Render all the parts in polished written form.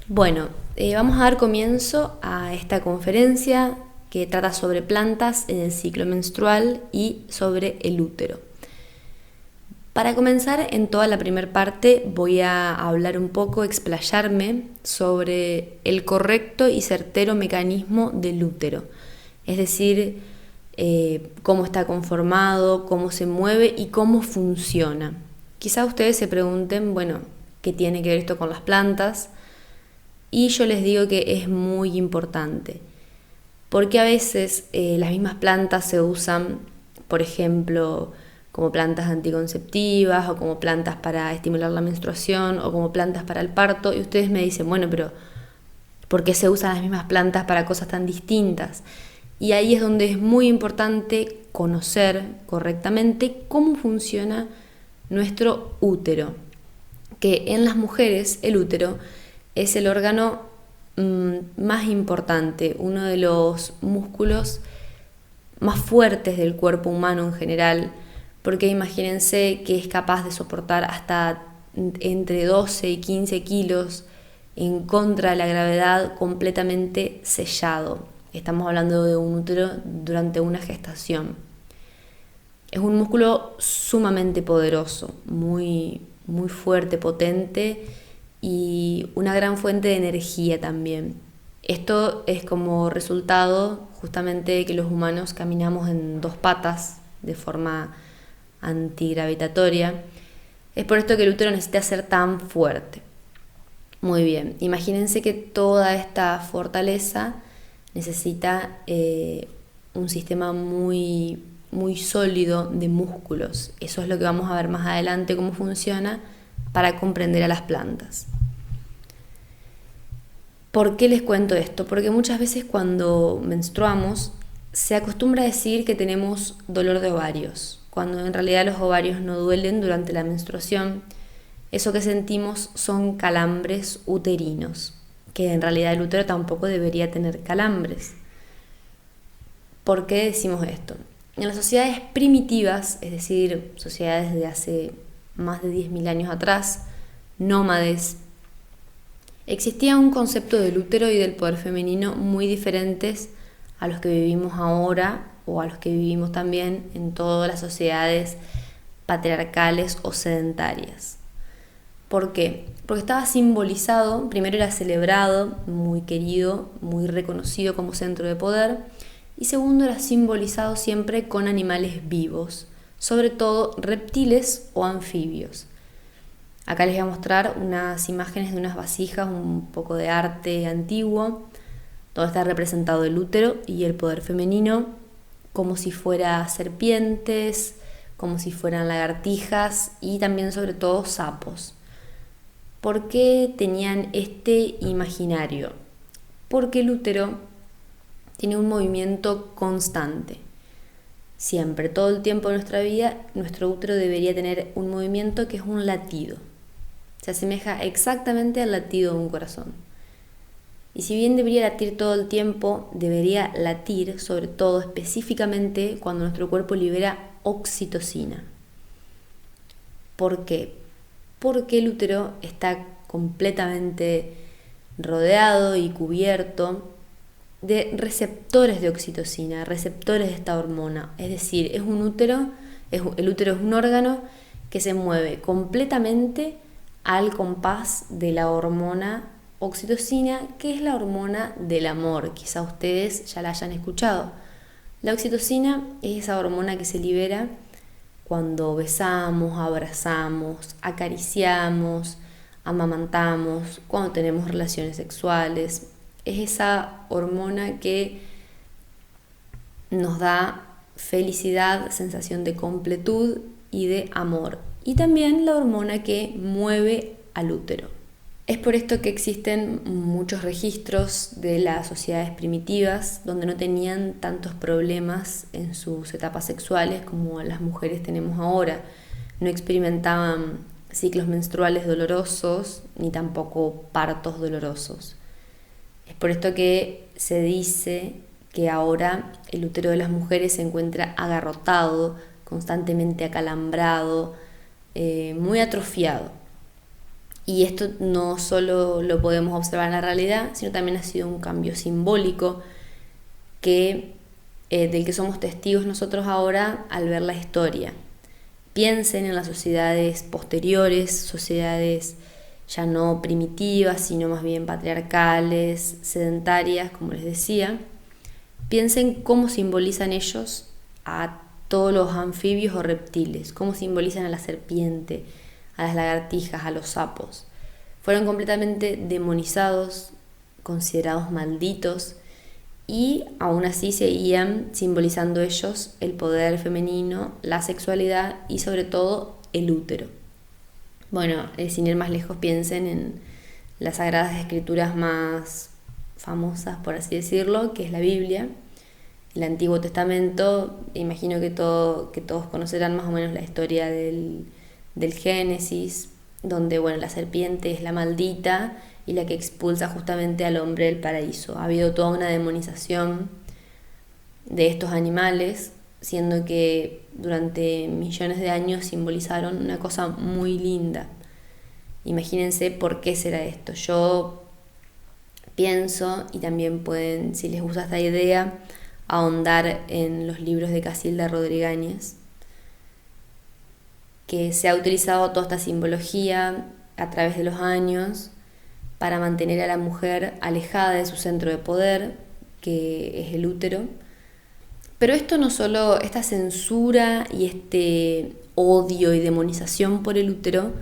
Bueno, vamos a dar comienzo a esta conferencia que trata sobre plantas en el ciclo menstrual y sobre el útero. Para comenzar, en toda la primera parte voy a hablar un poco, explayarme sobre el correcto y certero mecanismo del útero, es decir, cómo está conformado, cómo se mueve y cómo funciona. Quizá ustedes se pregunten, bueno, ¿qué tiene que ver esto con las plantas? Y yo les digo que es muy importante, porque a veces las mismas plantas se usan, por ejemplo, como plantas anticonceptivas o como plantas para estimular la menstruación o como plantas para el parto, y ustedes me dicen, bueno, pero ¿por qué se usan las mismas plantas para cosas tan distintas? Y ahí es donde es muy importante conocer correctamente cómo funciona nuestro útero, que en las mujeres el útero es el órgano más importante, uno de los músculos más fuertes del cuerpo humano en general, porque imagínense que es capaz de soportar hasta entre 12 y 15 kilos en contra de la gravedad, completamente sellado. Estamos hablando de un útero durante una gestación. Es un músculo sumamente poderoso, muy fuerte, potente y una gran fuente de energía también. Esto es como resultado justamente de que los humanos caminamos en dos patas de forma antigravitatoria. Es por esto que el útero necesita ser tan fuerte. Muy bien, imagínense que toda esta fortaleza necesita un sistema muy sólido de músculos. Eso es lo que vamos a ver más adelante, cómo funciona para comprender a las plantas. ¿Por qué les cuento esto? Porque muchas veces cuando menstruamos se acostumbra a decir que tenemos dolor de ovarios, cuando en realidad los ovarios no duelen durante la menstruación. Eso que sentimos son calambres uterinos, que en realidad el útero tampoco debería tener calambres. ¿Por qué decimos esto? En las sociedades primitivas, es decir, sociedades de hace más de 10.000 años atrás, nómades, existía un concepto del útero y del poder femenino muy diferentes a los que vivimos ahora o a los que vivimos también en todas las sociedades patriarcales o sedentarias. ¿Por qué? Porque estaba simbolizado, primero era celebrado, muy querido, muy reconocido como centro de poder, y segundo era simbolizado siempre con animales vivos, sobre todo reptiles o anfibios. Acá les voy a mostrar unas imágenes de unas vasijas, un poco de arte antiguo, donde está representado el útero y el poder femenino, como si fueran serpientes, como si fueran lagartijas y también sobre todo sapos. ¿Por qué tenían este imaginario? Porque el útero tiene un movimiento constante. Siempre, todo el tiempo de nuestra vida, nuestro útero debería tener un movimiento que es un latido. Se asemeja exactamente al latido de un corazón. Y si bien debería latir todo el tiempo, debería latir sobre todo específicamente cuando nuestro cuerpo libera oxitocina. ¿Por qué? Porque el útero está completamente rodeado y cubierto de receptores de oxitocina, receptores de esta hormona. Es decir, el útero es un órgano que se mueve completamente al compás de la hormona oxitocina, que es la hormona del amor. Quizá ustedes ya la hayan escuchado. La oxitocina es esa hormona que se libera cuando besamos, abrazamos, acariciamos, amamantamos, cuando tenemos relaciones sexuales. Es esa hormona que nos da felicidad, sensación de completud y de amor. Y también la hormona que mueve al útero. Es por esto que existen muchos registros de las sociedades primitivas donde no tenían tantos problemas en sus etapas sexuales como las mujeres tenemos ahora. No experimentaban ciclos menstruales dolorosos ni tampoco partos dolorosos. Es por esto que se dice que ahora el útero de las mujeres se encuentra agarrotado, constantemente acalambrado, muy atrofiado. Y esto no solo lo podemos observar en la realidad, sino también ha sido un cambio simbólico del que somos testigos nosotros ahora al ver la historia. Piensen en las sociedades posteriores, sociedades ya no primitivas, sino más bien patriarcales, sedentarias, como les decía. Piensen cómo simbolizan ellos a todos los anfibios o reptiles, cómo simbolizan a la serpiente, a las lagartijas, a los sapos. Fueron completamente demonizados, considerados malditos, y aún así seguían simbolizando ellos el poder femenino, la sexualidad y sobre todo el útero. Bueno, sin ir más lejos, piensen en las sagradas escrituras más famosas, por así decirlo, que es la Biblia, el Antiguo Testamento. Imagino que todos conocerán más o menos la historia del Génesis, donde la serpiente es la maldita y la que expulsa justamente al hombre del paraíso. Ha habido toda una demonización de estos animales, siendo que durante millones de años simbolizaron una cosa muy linda. Imagínense por qué será esto. Yo pienso, y también pueden, si les gusta esta idea, ahondar en los libros de Casilda Rodríguez, que se ha utilizado toda esta simbología a través de los años para mantener a la mujer alejada de su centro de poder, que es el útero. Pero esto no solo, esta censura y este odio y demonización por el útero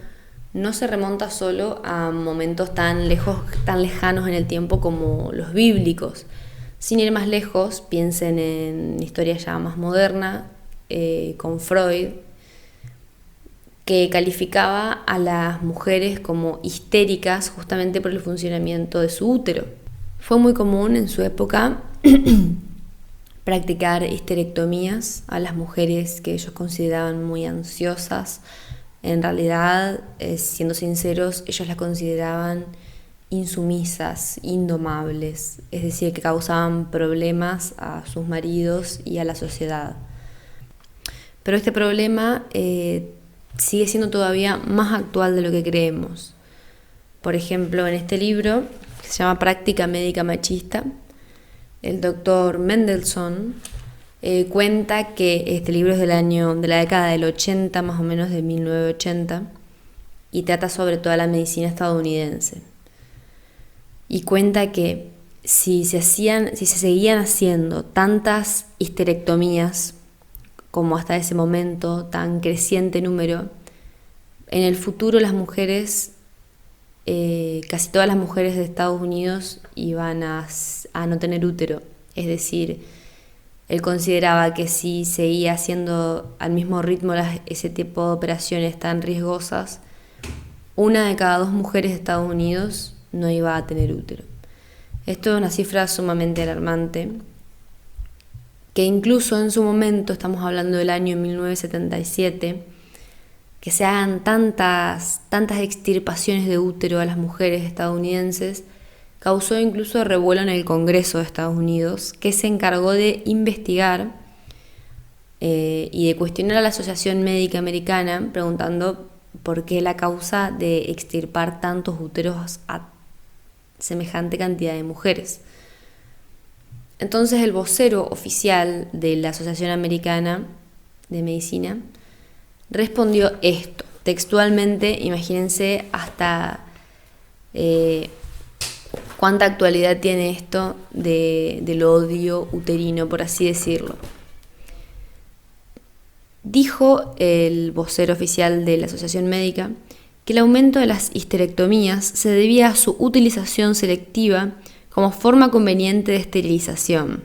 no se remonta solo a momentos tan lejanos en el tiempo como los bíblicos. Sin ir más lejos, piensen en historias ya más modernas, con Freud, que calificaba a las mujeres como histéricas justamente por el funcionamiento de su útero. Fue muy común en su época practicar histerectomías a las mujeres que ellos consideraban muy ansiosas. En realidad, siendo sinceros, ellos las consideraban insumisas, indomables, es decir, que causaban problemas a sus maridos y a la sociedad. Pero este problema sigue siendo todavía más actual de lo que creemos. Por ejemplo, en este libro, que se llama Práctica Médica Machista, el doctor Mendelssohn cuenta que este libro es de la década del 80, más o menos de 1980, y trata sobre toda la medicina estadounidense. Y cuenta que si se seguían haciendo tantas histerectomías como hasta ese momento, tan creciente número, en el futuro las mujeres, casi todas las mujeres de Estados Unidos iban a no tener útero. Es decir, él consideraba que si seguía haciendo al mismo ritmo ese tipo de operaciones tan riesgosas, 1 de cada 2 mujeres de Estados Unidos no iba a tener útero. Esto es una cifra sumamente alarmante, que incluso en su momento, estamos hablando del año 1977, que se hagan tantas extirpaciones de útero a las mujeres estadounidenses, causó incluso revuelo en el Congreso de Estados Unidos, que se encargó de investigar y de cuestionar a la Asociación Médica Americana, preguntando por qué la causa de extirpar tantos úteros a semejante cantidad de mujeres. Entonces el vocero oficial de la Asociación Americana de Medicina respondió esto, textualmente. Imagínense hasta cuánta actualidad tiene esto del odio uterino, por así decirlo. Dijo el vocero oficial de la Asociación Médica que el aumento de las histerectomías se debía a su utilización selectiva como forma conveniente de esterilización.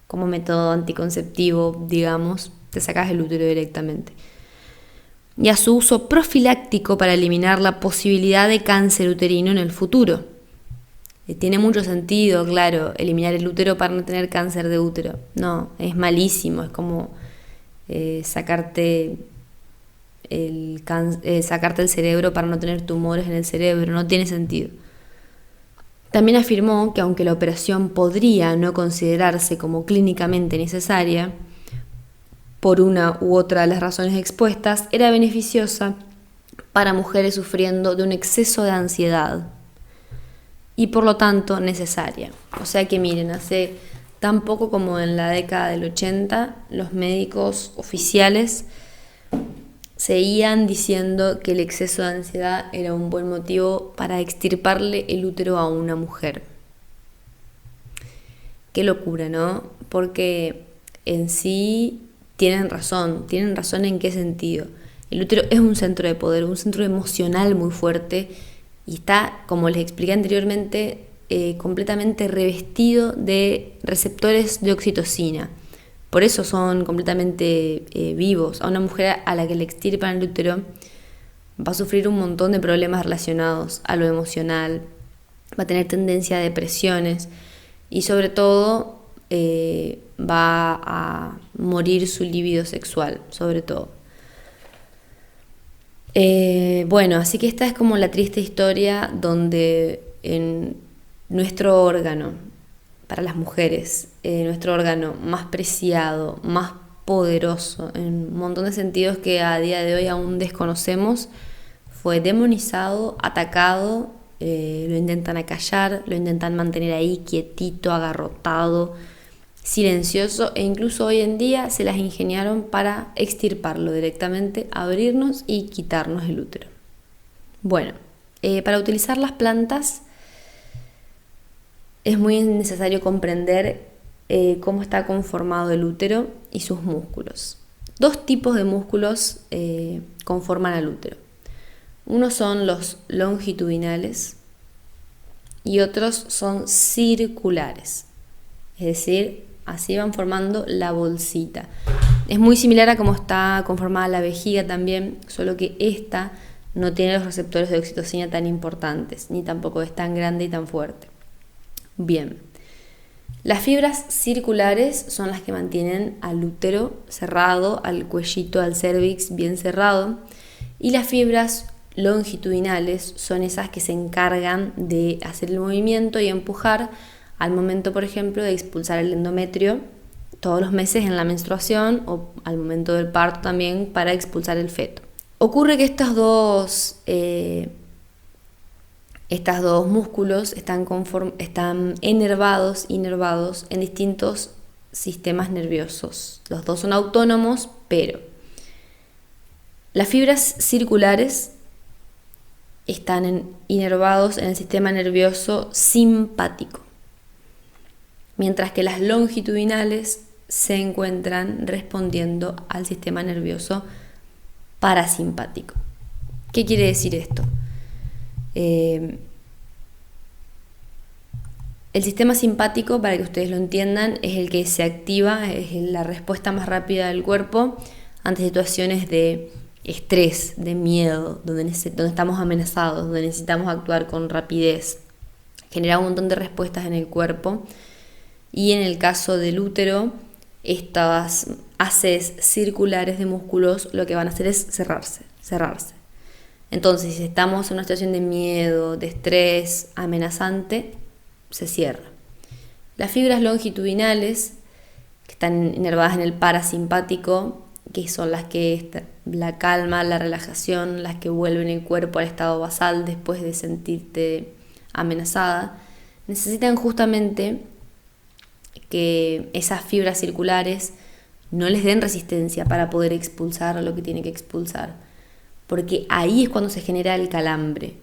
Como método anticonceptivo, digamos, te sacas el útero directamente. Y a su uso profiláctico para eliminar la posibilidad de cáncer uterino en el futuro. Tiene mucho sentido, claro, eliminar el útero para no tener cáncer de útero. No, es malísimo, es como sacarte el cerebro para no tener tumores en el cerebro, no tiene sentido. También afirmó que aunque la operación podría no considerarse como clínicamente necesaria, por una u otra de las razones expuestas, era beneficiosa para mujeres sufriendo de un exceso de ansiedad y por lo tanto necesaria. O sea que miren, hace tan poco como en la década del 80, los médicos oficiales seguían diciendo que el exceso de ansiedad era un buen motivo para extirparle el útero a una mujer. Qué locura, ¿no? Porque en sí tienen razón en qué sentido. El útero es un centro de poder, un centro emocional muy fuerte y está, como les expliqué anteriormente, completamente revestido de receptores de oxitocina. Por eso son completamente vivos. A una mujer a la que le extirpan el útero va a sufrir un montón de problemas relacionados a lo emocional, va a tener tendencia a depresiones y sobre todo va a morir su libido sexual, sobre todo. Bueno, así que esta es como la triste historia donde en nuestro órgano, para las mujeres, nuestro órgano más preciado, más poderoso, en un montón de sentidos que a día de hoy aún desconocemos, fue demonizado, atacado, lo intentan acallar, lo intentan mantener ahí quietito, agarrotado, silencioso, e incluso hoy en día se las ingeniaron para extirparlo directamente, abrirnos y quitarnos el útero. Bueno, para utilizar las plantas es muy necesario comprender cómo está conformado el útero y sus músculos. Dos tipos de músculos conforman al útero. Unos son los longitudinales y otros son circulares, es decir, así van formando la bolsita. Es muy similar a cómo está conformada la vejiga también, solo que esta no tiene los receptores de oxitocina tan importantes, ni tampoco es tan grande y tan fuerte. Bien, las fibras circulares son las que mantienen al útero cerrado, al cuellito, al cérvix bien cerrado, y las fibras longitudinales son esas que se encargan de hacer el movimiento y empujar al momento, por ejemplo, de expulsar el endometrio todos los meses en la menstruación o al momento del parto también para expulsar el feto. Ocurre que estos dos músculos están inervados en distintos sistemas nerviosos. Los dos son autónomos, pero las fibras circulares están inervados en el sistema nervioso simpático, mientras que las longitudinales se encuentran respondiendo al sistema nervioso parasimpático. ¿Qué quiere decir esto? El sistema simpático, para que ustedes lo entiendan, es el que se activa, es la respuesta más rápida del cuerpo ante situaciones de estrés, de miedo, donde estamos amenazados, donde necesitamos actuar con rapidez. Genera un montón de respuestas en el cuerpo. Y en el caso del útero, estas haces circulares de músculos lo que van a hacer es cerrarse. Entonces, si estamos en una situación de miedo, de estrés amenazante, se cierra. Las fibras longitudinales, que están inervadas en el parasimpático, que son las que la calma, la relajación, las que vuelven el cuerpo al estado basal después de sentirte amenazada, necesitan justamente que esas fibras circulares no les den resistencia para poder expulsar lo que tiene que expulsar, porque ahí es cuando se genera el calambre.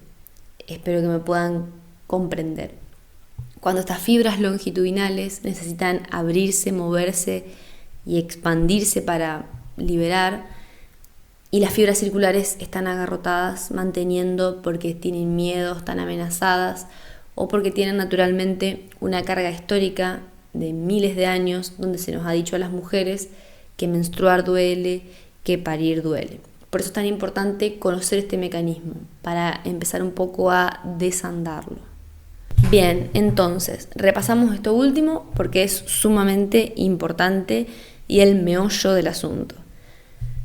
Espero que me puedan comprender. Cuando estas fibras longitudinales necesitan abrirse, moverse y expandirse para liberar, y las fibras circulares están agarrotadas, manteniendo porque tienen miedo, están amenazadas o porque tienen naturalmente una carga histórica de miles de años donde se nos ha dicho a las mujeres que menstruar duele, que parir duele. Por eso es tan importante conocer este mecanismo para empezar un poco a desandarlo. Bien, entonces repasamos esto último porque es sumamente importante y el meollo del asunto.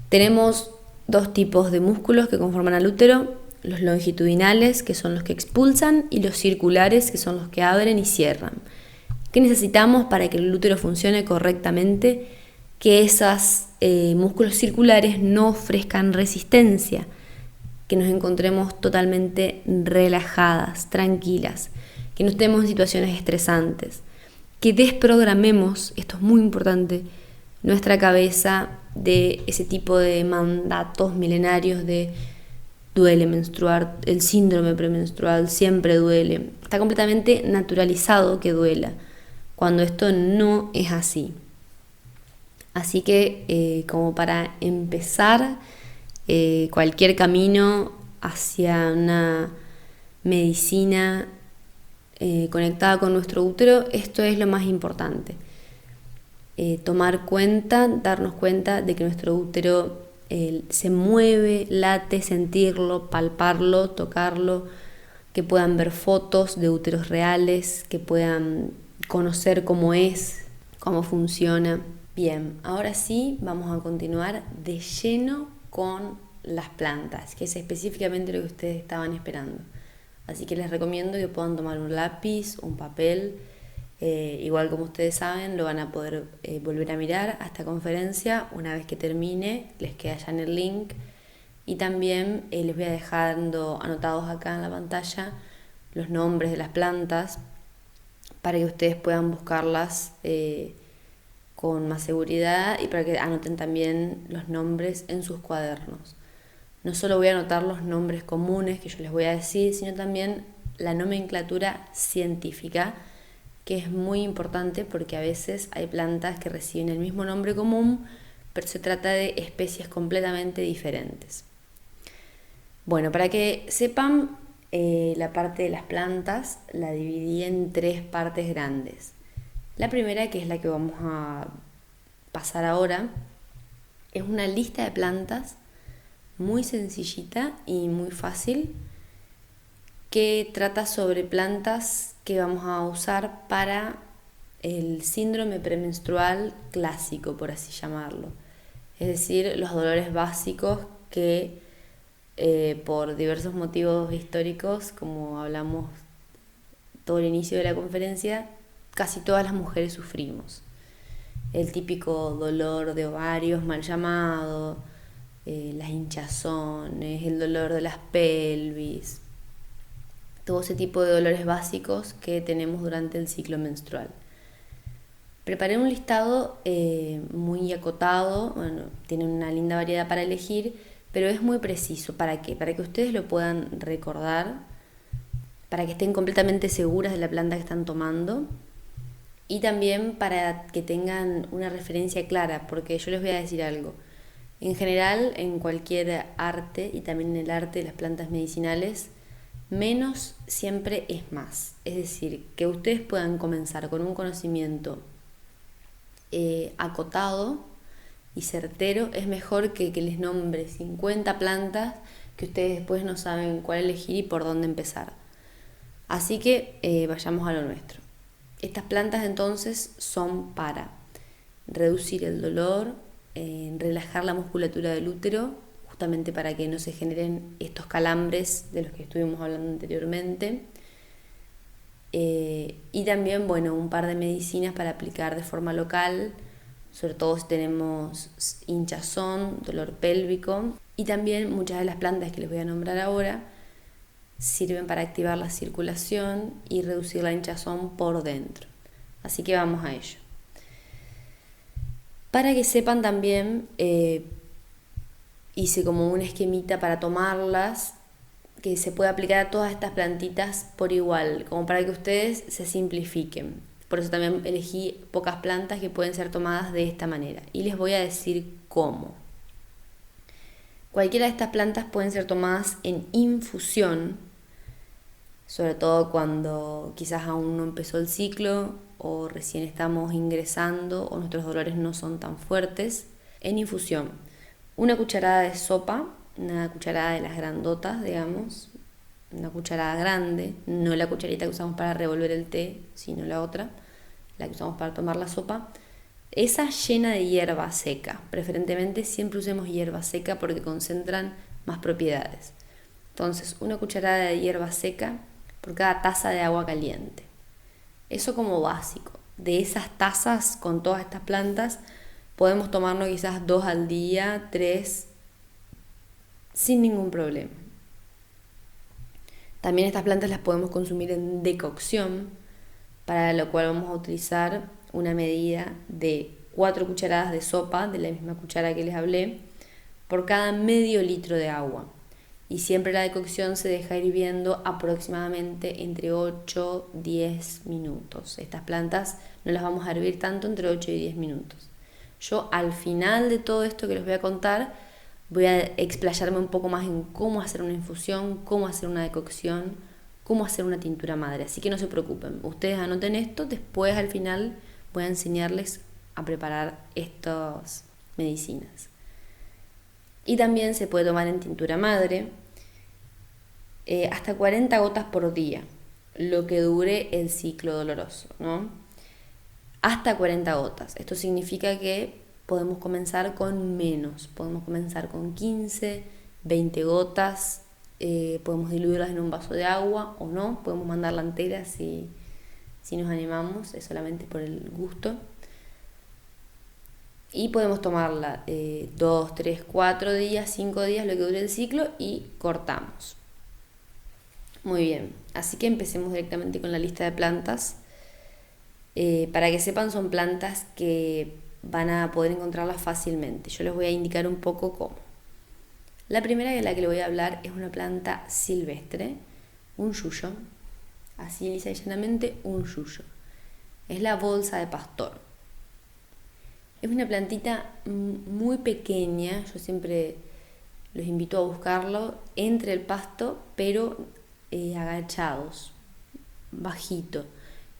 Tenemos dos tipos de músculos que conforman al útero: los longitudinales, que son los que expulsan, y los circulares, que son los que abren y cierran. ¿Qué necesitamos para que el útero funcione correctamente? Que esos músculos circulares no ofrezcan resistencia, que nos encontremos totalmente relajadas, tranquilas, que no estemos en situaciones estresantes, que desprogramemos, esto es muy importante, nuestra cabeza de ese tipo de mandatos milenarios de duele menstruar, el síndrome premenstrual siempre duele. Está completamente naturalizado que duela, cuando esto no es así. Así que como para empezar cualquier camino hacia una medicina conectada con nuestro útero, esto es lo más importante. Tomar cuenta, darnos cuenta de que nuestro útero se mueve, late, sentirlo, palparlo, tocarlo, que puedan ver fotos de úteros reales, que puedan conocer cómo es, cómo funciona. Bien, ahora sí vamos a continuar de lleno con las plantas, que es específicamente lo que ustedes estaban esperando. Así que les recomiendo que puedan tomar un lápiz, un papel. Igual como ustedes saben, lo van a poder volver a mirar a esta conferencia una vez que termine, les queda ya en el link. Y también les voy a dejando anotados acá en la pantalla los nombres de las plantas para que ustedes puedan buscarlas con más seguridad y para que anoten también los nombres en sus cuadernos. No solo voy a anotar los nombres comunes que yo les voy a decir, sino también la nomenclatura científica, que es muy importante porque a veces hay plantas que reciben el mismo nombre común, pero se trata de especies completamente diferentes. Bueno, para que sepan, la parte de las plantas la dividí en 3 partes grandes. La primera, que es la que vamos a pasar ahora, es una lista de plantas muy sencillita y muy fácil, que trata sobre plantas que vamos a usar para el síndrome premenstrual clásico, por así llamarlo. Es decir, los dolores básicos que por diversos motivos históricos, como hablamos todo el inicio de la conferencia, casi todas las mujeres sufrimos. El típico dolor de ovarios mal llamado, las hinchazones, el dolor de las pelvis, todo ese tipo de dolores básicos que tenemos durante el ciclo menstrual. Preparé un listado muy acotado, bueno, tiene una linda variedad para elegir, pero es muy preciso. ¿Para qué? Para que ustedes lo puedan recordar, para que estén completamente seguras de la planta que están tomando y también para que tengan una referencia clara, porque yo les voy a decir algo. En general, en cualquier arte y también en el arte de las plantas medicinales, menos siempre es más. Es decir, que ustedes puedan comenzar con un conocimiento acotado y certero es mejor que les nombre 50 plantas que ustedes después no saben cuál elegir y por dónde empezar. Así que vayamos a lo nuestro. Estas plantas entonces son para reducir el dolor, relajar la musculatura del útero, justamente para que no se generen estos calambres de los que estuvimos hablando anteriormente. Y también, bueno, un par de medicinas para aplicar de forma local, sobre todo si tenemos hinchazón, dolor pélvico. Y también muchas de las plantas que les voy a nombrar ahora sirven para activar la circulación y reducir la hinchazón por dentro. Así que vamos a ello. Para que sepan también, hice como un esquemita para tomarlas, que se puede aplicar a todas estas plantitas por igual, como para que ustedes se simplifiquen. Por eso también elegí pocas plantas que pueden ser tomadas de esta manera. Y les voy a decir cómo. Cualquiera de estas plantas pueden ser tomadas en infusión, sobre todo cuando quizás aún no empezó el ciclo o recién estamos ingresando o nuestros dolores no son tan fuertes. En infusión, una cucharada de sopa, una cucharada de las grandotas, digamos, una cucharada grande, no la cucharita que usamos para revolver el té, sino la otra, la que usamos para tomar la sopa. Esa llena de hierba seca, preferentemente siempre usemos hierba seca porque concentran más propiedades. Entonces, una cucharada de hierba seca por cada taza de agua caliente. Eso como básico. De esas tazas con todas estas plantas podemos tomarnos quizás 2 al día, 3, sin ningún problema. También estas plantas las podemos consumir en decocción, para lo cual vamos a utilizar una medida de 4 cucharadas de sopa, de la misma cuchara que les hablé, por cada medio litro de agua. Y siempre la decocción se deja hirviendo aproximadamente entre 8 y 10 minutos. Estas plantas no las vamos a hervir tanto, entre 8 y 10 minutos. Yo al final de todo esto que les voy a contar, voy a explayarme un poco más en cómo hacer una infusión, cómo hacer una decocción, cómo hacer una tintura madre. Así que no se preocupen, ustedes anoten esto, después al final voy a enseñarles a preparar estas medicinas. Y también se puede tomar en tintura madre hasta 40 gotas por día, lo que dure el ciclo doloroso, ¿no? Hasta 40 gotas. Esto significa que podemos comenzar con menos, podemos comenzar con 15, 20 gotas, podemos diluirlas en un vaso de agua o no, podemos mandarla entera si nos animamos, es solamente por el gusto. Y podemos tomarla 2, 3, 4 días, 5 días, lo que dure el ciclo, y cortamos. Muy bien, así que empecemos directamente con la lista de plantas. Para que sepan, son plantas que van a poder encontrarlas fácilmente. Yo les voy a indicar un poco cómo. La primera de la que les voy a hablar es una planta silvestre, un yuyo, así lisa y llanamente un yuyo. Es la bolsa de pastor. Es una plantita muy pequeña, yo siempre los invito a buscarlo entre el pasto, pero agachados, bajito.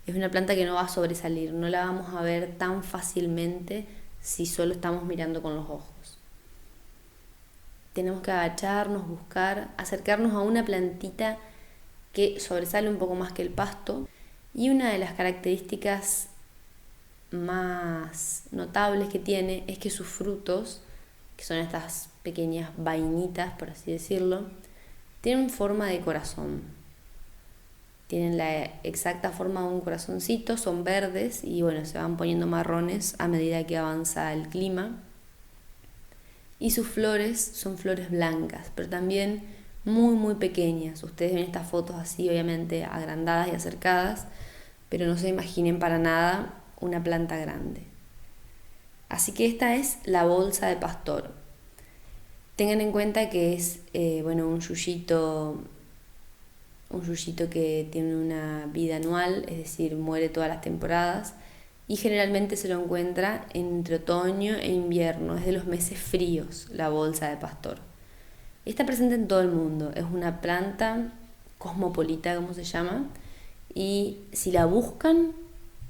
Es una planta que no va a sobresalir, no la vamos a ver tan fácilmente si solo estamos mirando con los ojos. Tenemos que agacharnos, buscar, acercarnos a una plantita que sobresale un poco más que el pasto. Y una de las características más notables que tiene es que sus frutos, que son estas pequeñas vainitas, por así decirlo, tienen forma de corazón. Tienen la exacta forma de un corazoncito, son verdes y bueno, se van poniendo marrones a medida que avanza el clima. Y sus flores son flores blancas, pero también muy muy pequeñas. Ustedes ven estas fotos así, obviamente agrandadas y acercadas, pero no se imaginen para nada una planta grande. Así que esta es la bolsa de pastor. Tengan en cuenta que es un yuyito que tiene una vida anual, es decir, muere todas las temporadas, y generalmente se lo encuentra entre otoño e invierno, es de los meses fríos la bolsa de pastor. Está presente en todo el mundo, es una planta cosmopolita, como se llama, y si la buscan,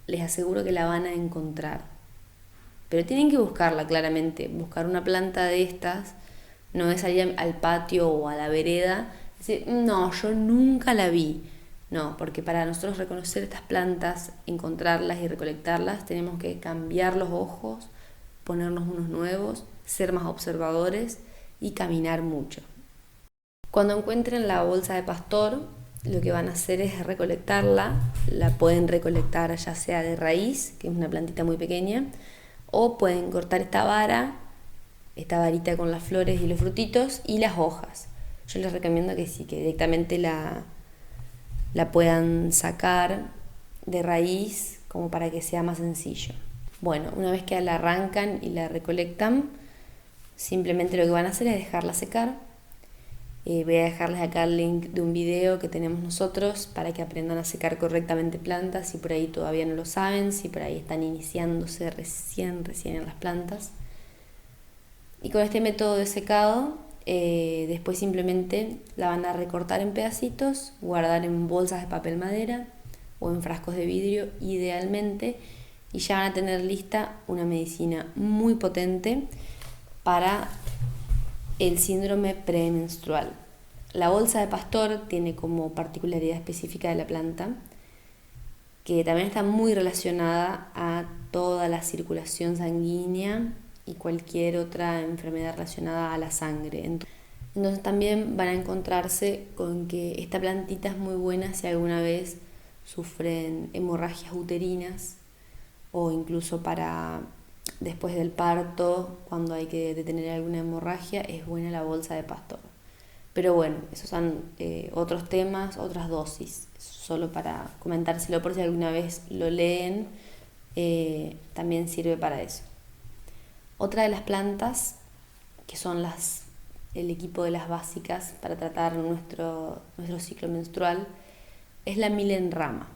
les aseguro que la van a encontrar. Pero tienen que buscarla claramente, buscar una planta de estas, no es salir al patio o a la vereda, decir, no, yo nunca la vi. No, porque para nosotros reconocer estas plantas, encontrarlas y recolectarlas, tenemos que cambiar los ojos, ponernos unos nuevos, ser más observadores y caminar mucho. Cuando encuentren la bolsa de pastor, lo que van a hacer es recolectarla. La pueden recolectar ya sea de raíz, que es una plantita muy pequeña, o pueden cortar esta varita con las flores y los frutitos y las hojas. Yo les recomiendo que sí, que directamente la puedan sacar de raíz, como para que sea más sencillo. Bueno, una vez que la arrancan y la recolectan, simplemente lo que van a hacer es dejarla secar. Voy a dejarles acá el link de un video que tenemos nosotros para que aprendan a secar correctamente plantas, si por ahí todavía no lo saben, si por ahí están iniciándose recién en las plantas. Y con este método de secado, después simplemente la van a recortar en pedacitos, guardar en bolsas de papel madera o en frascos de vidrio idealmente, y ya van a tener lista una medicina muy potente para el síndrome premenstrual. La bolsa de pastor tiene como particularidad específica de la planta que también está muy relacionada a toda la circulación sanguínea y cualquier otra enfermedad relacionada a la sangre. Entonces también van a encontrarse con que esta plantita es muy buena si alguna vez sufren hemorragias uterinas o incluso para después del parto, cuando hay que detener alguna hemorragia, es buena la bolsa de pastor. Pero bueno, esos son otros temas, otras dosis, solo para comentárselo por si alguna vez lo leen, también sirve para eso. Otra de las plantas, que son el equipo de las básicas para tratar nuestro ciclo menstrual, es la milenrama.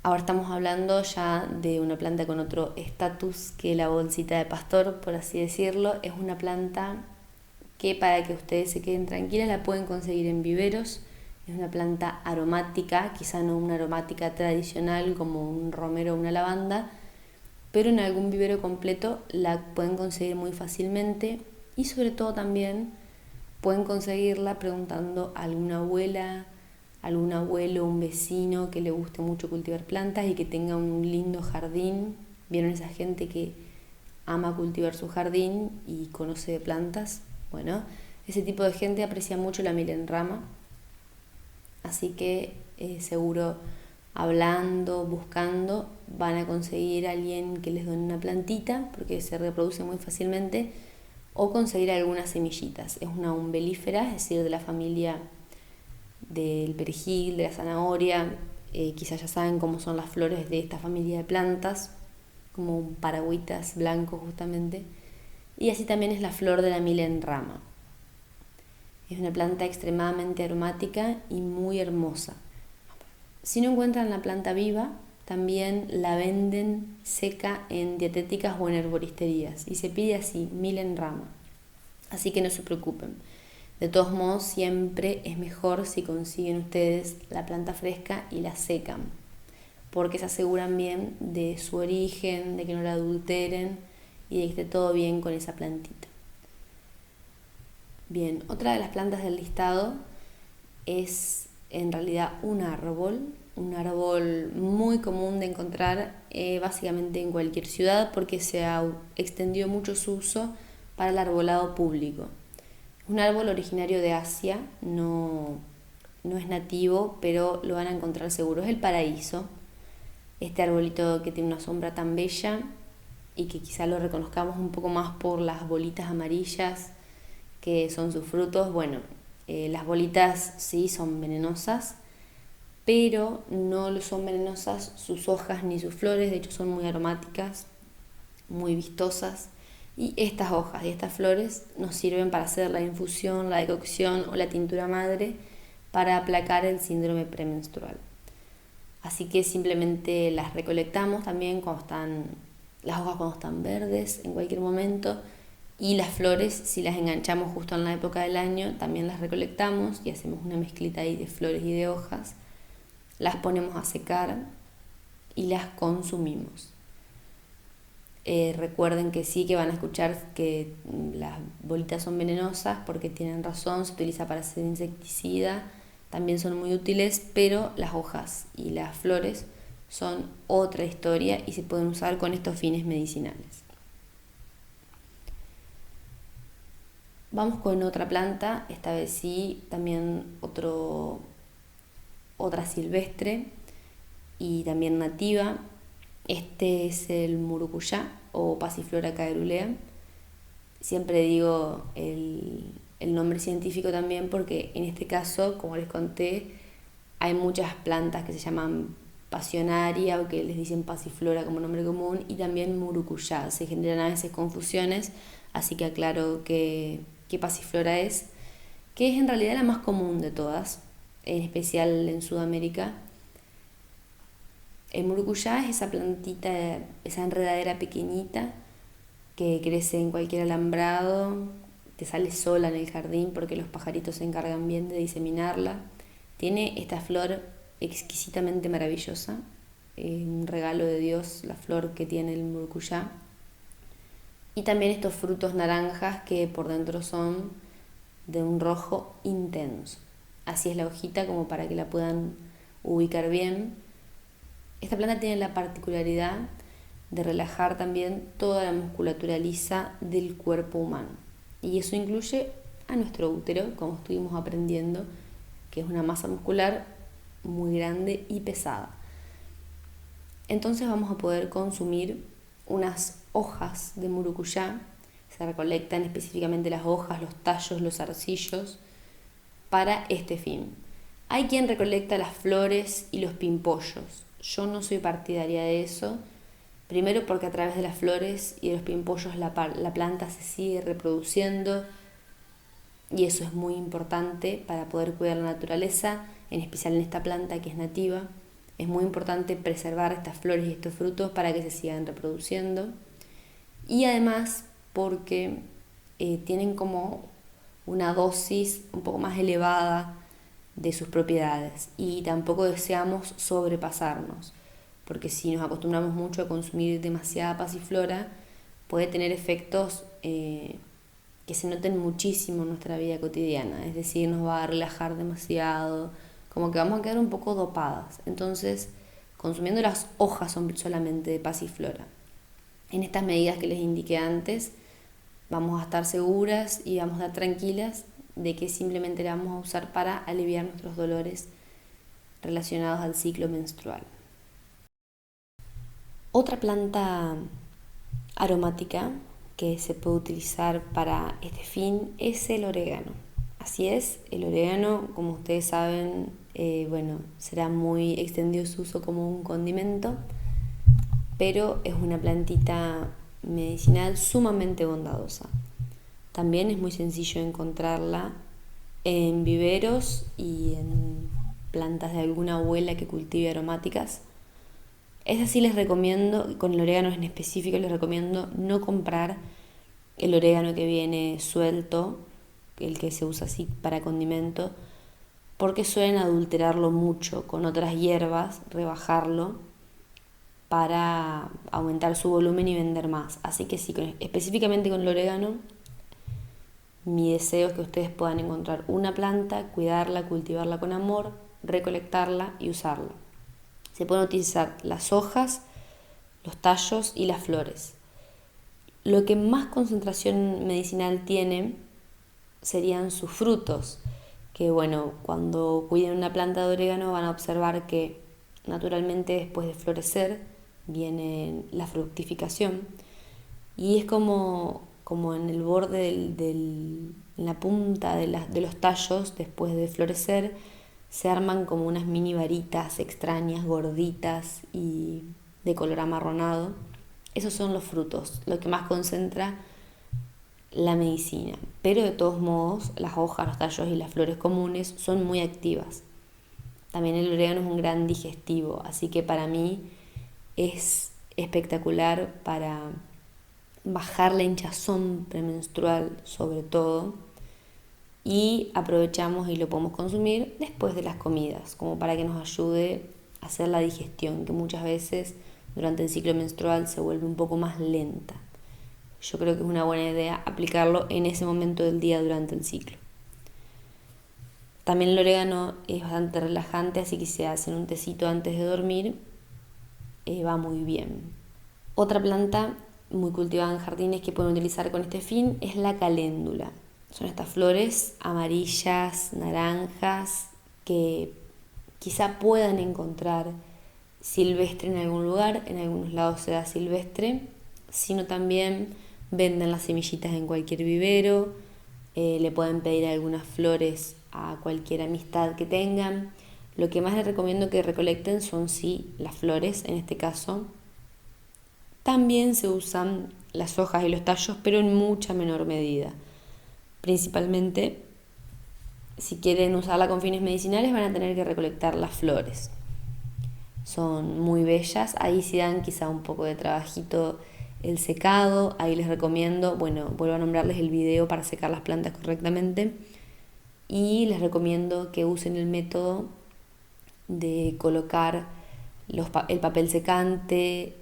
Ahora estamos hablando ya de una planta con otro estatus que la bolsita de pastor, por así decirlo. Es una planta que, para que ustedes se queden tranquilas, la pueden conseguir en viveros. Es una planta aromática, quizá no una aromática tradicional como un romero o una lavanda, pero en algún vivero completo la pueden conseguir muy fácilmente, y sobre todo también pueden conseguirla preguntando a alguna abuela, algún abuelo, un vecino que le guste mucho cultivar plantas y que tenga un lindo jardín. ¿Vieron esa gente que ama cultivar su jardín y conoce de plantas? Bueno, ese tipo de gente aprecia mucho la milenrama, así que seguro hablando, buscando, van a conseguir a alguien que les done una plantita, porque se reproduce muy fácilmente, o conseguir algunas semillitas. Es una umbelífera, es decir, de la familia del perejil, de la zanahoria. Quizás ya saben cómo son las flores de esta familia de plantas, como paragüitas blancos justamente. Y así también es la flor de la milenrama. Es una planta extremadamente aromática y muy hermosa. Si no encuentran la planta viva, también la venden seca en dietéticas o en herboristerías, y se pide así, milenrama. Así que no se preocupen. De todos modos, siempre es mejor si consiguen ustedes la planta fresca y la secan, porque se aseguran bien de su origen, de que no la adulteren y de que esté todo bien con esa plantita. Bien, otra de las plantas del listado es en realidad un árbol muy común de encontrar básicamente en cualquier ciudad, porque se ha extendido mucho su uso para el arbolado público. Un árbol originario de Asia, no es nativo, pero lo van a encontrar seguro. Es el paraíso, este arbolito que tiene una sombra tan bella y que quizá lo reconozcamos un poco más por las bolitas amarillas que son sus frutos. Bueno, las bolitas sí son venenosas, pero no lo son venenosas sus hojas ni sus flores. De hecho son muy aromáticas, muy vistosas, y estas hojas y estas flores nos sirven para hacer la infusión, la decocción o la tintura madre para aplacar el síndrome premenstrual. Así que simplemente las recolectamos también las hojas cuando están verdes en cualquier momento, y las flores, si las enganchamos justo en la época del año, también las recolectamos y hacemos una mezclita ahí de flores y de hojas, las ponemos a secar y las consumimos. Recuerden que sí, que van a escuchar que las bolitas son venenosas, porque tienen razón, se utiliza para hacer insecticida, también son muy útiles, pero las hojas y las flores son otra historia y se pueden usar con estos fines medicinales. Vamos con otra planta, esta vez sí, también otra silvestre y también nativa. Este es el murucuyá o Passiflora caerulea. Siempre digo el nombre científico también, porque en este caso, como les conté, hay muchas plantas que se llaman pasionaria o que les dicen Passiflora como nombre común, y también murucuyá. Se generan a veces confusiones, así que aclaro qué Passiflora es, que es en realidad la más común de todas, en especial en Sudamérica. El murucuyá es esa plantita, esa enredadera pequeñita que crece en cualquier alambrado, te sale sola en el jardín porque los pajaritos se encargan bien de diseminarla. Tiene esta flor exquisitamente maravillosa, un regalo de Dios la flor que tiene el murucuyá. Y también estos frutos naranjas que por dentro son de un rojo intenso. Así es la hojita, como para que la puedan ubicar bien. Esta planta tiene la particularidad de relajar también toda la musculatura lisa del cuerpo humano. Y eso incluye a nuestro útero, como estuvimos aprendiendo, que es una masa muscular muy grande y pesada. Entonces vamos a poder consumir unas hojas de murucuyá. Se recolectan específicamente las hojas, los tallos, los zarcillos, para este fin. Hay quien recolecta las flores y los pimpollos. Yo no soy partidaria de eso. Primero porque a través de las flores y de los pimpollos la planta se sigue reproduciendo y eso es muy importante para poder cuidar la naturaleza, en especial en esta planta que es nativa. Es muy importante preservar estas flores y estos frutos para que se sigan reproduciendo. Y además porque tienen como una dosis un poco más elevada de sus propiedades y tampoco deseamos sobrepasarnos, porque si nos acostumbramos mucho a consumir demasiada pasiflora puede tener efectos que se noten muchísimo en nuestra vida cotidiana, es decir, nos va a relajar demasiado, como que vamos a quedar un poco dopadas. Entonces, consumiendo las hojas solamente de pasiflora, en estas medidas que les indiqué antes, vamos a estar seguras y vamos a estar tranquilas de que simplemente la vamos a usar para aliviar nuestros dolores relacionados al ciclo menstrual. Otra planta aromática que se puede utilizar para este fin es el orégano. Así es, el orégano, como ustedes saben, será muy extendido su uso como un condimento, pero es una plantita medicinal sumamente bondadosa. También es muy sencillo encontrarla en viveros y en plantas de alguna abuela que cultive aromáticas. Es así, les recomiendo, con el orégano en específico, les recomiendo no comprar el orégano que viene suelto, el que se usa así para condimento, porque suelen adulterarlo mucho con otras hierbas, rebajarlo para aumentar su volumen y vender más. Así que sí, específicamente con el orégano, mi deseo es que ustedes puedan encontrar una planta, cuidarla, cultivarla con amor, recolectarla y usarla. Se pueden utilizar las hojas, los tallos y las flores. Lo que más concentración medicinal tiene serían sus frutos, que cuando cuiden una planta de orégano van a observar que naturalmente después de florecer viene la fructificación y es como en el borde en la punta de los tallos, después de florecer, se arman como unas mini varitas extrañas, gorditas y de color amarronado. Esos son los frutos, lo que más concentra la medicina. Pero de todos modos, las hojas, los tallos y las flores comunes son muy activas. También el orégano es un gran digestivo, así que para mí es espectacular para bajar la hinchazón premenstrual sobre todo, y aprovechamos y lo podemos consumir después de las comidas, como para que nos ayude a hacer la digestión, que muchas veces durante el ciclo menstrual se vuelve un poco más lenta. Yo creo que es una buena idea aplicarlo en ese momento del día durante el ciclo. También el orégano es bastante relajante, así que si hacen un tecito antes de dormir, va muy bien. Otra planta muy cultivada en jardines que pueden utilizar con este fin es la caléndula. Son estas flores amarillas, naranjas, que quizá puedan encontrar silvestre en algún lugar, en algunos lados se da silvestre, sino también venden las semillitas en cualquier vivero, le pueden pedir algunas flores a cualquier amistad que tengan. Lo que más les recomiendo que recolecten son sí las flores, en este caso. También se usan las hojas y los tallos, pero en mucha menor medida. Principalmente, si quieren usarla con fines medicinales, van a tener que recolectar las flores. Son muy bellas, ahí sí dan quizá un poco de trabajito el secado, ahí les recomiendo, vuelvo a nombrarles el video para secar las plantas correctamente, y les recomiendo que usen el método de colocar el papel secante,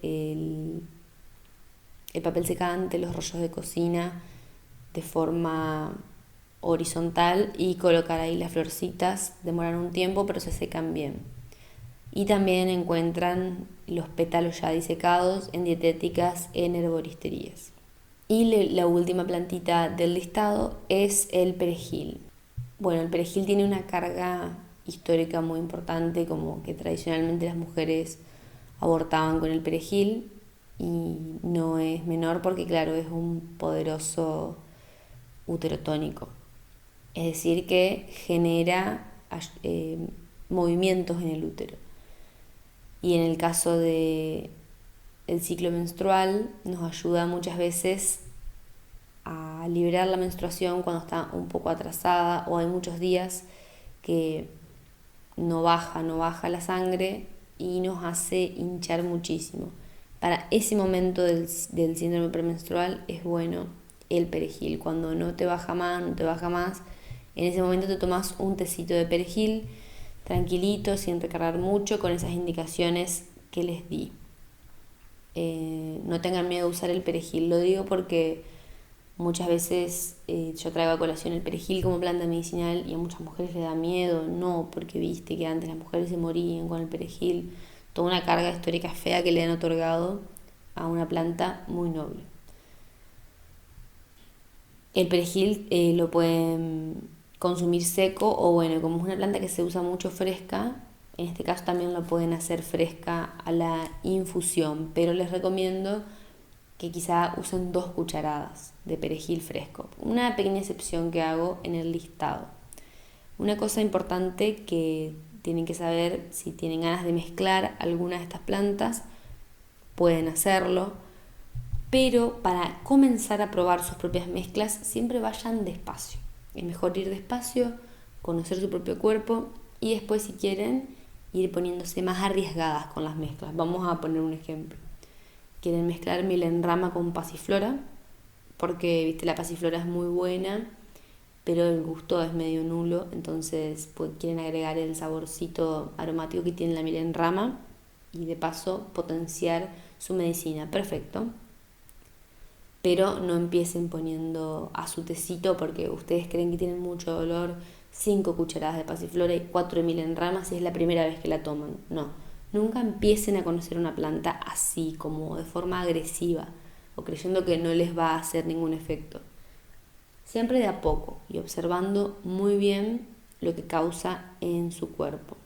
los rollos de cocina de forma horizontal y colocar ahí las florcitas. Demoran un tiempo, pero se secan bien. Y también encuentran los pétalos ya disecados en dietéticas, en herboristerías. Y la última plantita del listado es el perejil. El perejil tiene una carga histórica muy importante, como que tradicionalmente las mujeres abortaban con el perejil, y no es menor porque claro, es un poderoso uterotónico. es decir, que genera movimientos en el útero. Y en el caso del ciclo menstrual nos ayuda muchas veces a liberar la menstruación cuando está un poco atrasada o hay muchos días que no baja la sangre y nos hace hinchar muchísimo. Para ese momento del síndrome premenstrual es bueno el perejil. Cuando no te baja más, en ese momento te tomas un tecito de perejil, tranquilito, sin recargar mucho, con esas indicaciones que les di. No tengan miedo de usar el perejil, lo digo porque muchas veces yo traigo a colación el perejil como planta medicinal y a muchas mujeres les da miedo, no, porque viste que antes las mujeres se morían con el perejil, toda una carga histórica fea que le han otorgado a una planta muy noble. El perejil lo pueden consumir seco o bueno, como es una planta que se usa mucho fresca, en este caso también lo pueden hacer fresca a la infusión, pero les recomiendo que quizá usen 2 cucharadas de perejil fresco. Una pequeña excepción que hago en el listado. Una cosa importante que tienen que saber, si tienen ganas de mezclar alguna de estas plantas, pueden hacerlo, pero para comenzar a probar sus propias mezclas siempre vayan despacio. Es mejor ir despacio, conocer su propio cuerpo y después, si quieren, ir poniéndose más arriesgadas con las mezclas. Vamos a poner un ejemplo. Quieren mezclar milenrama con pasiflora, porque viste, la pasiflora es muy buena, pero el gusto es medio nulo, entonces pues, quieren agregar el saborcito aromático que tiene la milenrama y de paso potenciar su medicina. Perfecto. Pero no empiecen poniendo a su tecito porque ustedes creen que tienen mucho dolor 5 cucharadas de pasiflora y 4 de milenrama si es la primera vez que la toman. No, nunca empiecen a conocer una planta así, como de forma agresiva o creyendo que no les va a hacer ningún efecto. Siempre de a poco y observando muy bien lo que causa en su cuerpo.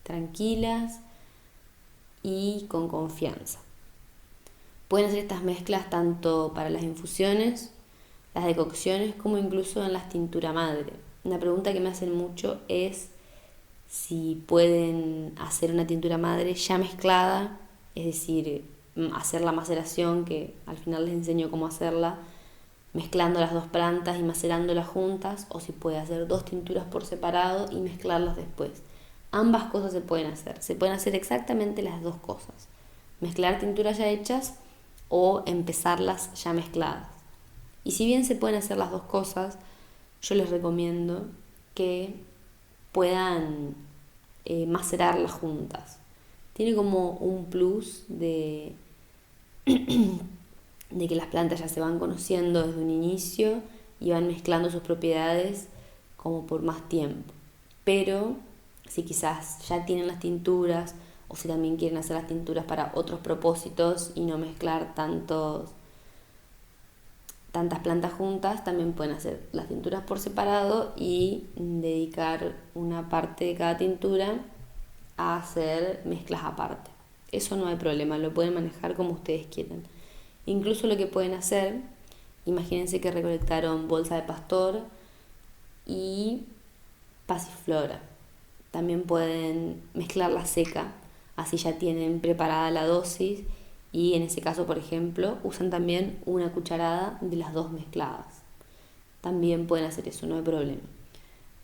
Tranquilas y con confianza. Pueden hacer estas mezclas tanto para las infusiones, las decocciones, como incluso en las tinturas madre. Una pregunta que me hacen mucho es si pueden hacer una tintura madre ya mezclada, es decir, hacer la maceración, que al final les enseño cómo hacerla, mezclando las 2 plantas y macerándolas juntas, o si puede hacer 2 tinturas por separado y mezclarlas después. Ambas cosas se pueden hacer exactamente las 2 cosas. Mezclar tinturas ya hechas o empezarlas ya mezcladas. Y si bien se pueden hacer las 2 cosas, yo les recomiendo que puedan macerarlas juntas. Tiene como un plus de que las plantas ya se van conociendo desde un inicio y van mezclando sus propiedades como por más tiempo. Pero si quizás ya tienen las tinturas o si también quieren hacer las tinturas para otros propósitos y no mezclar tantas plantas juntas, también pueden hacer las tinturas por separado y dedicar una parte de cada tintura a hacer mezclas aparte. Eso no hay problema, lo pueden manejar como ustedes quieran. Incluso lo que pueden hacer, imagínense que recolectaron bolsa de pastor y pasiflora. También pueden mezclarla seca, así ya tienen preparada la dosis y en ese caso, por ejemplo, usan también una cucharada de las 2 mezcladas. También pueden hacer eso, no hay problema.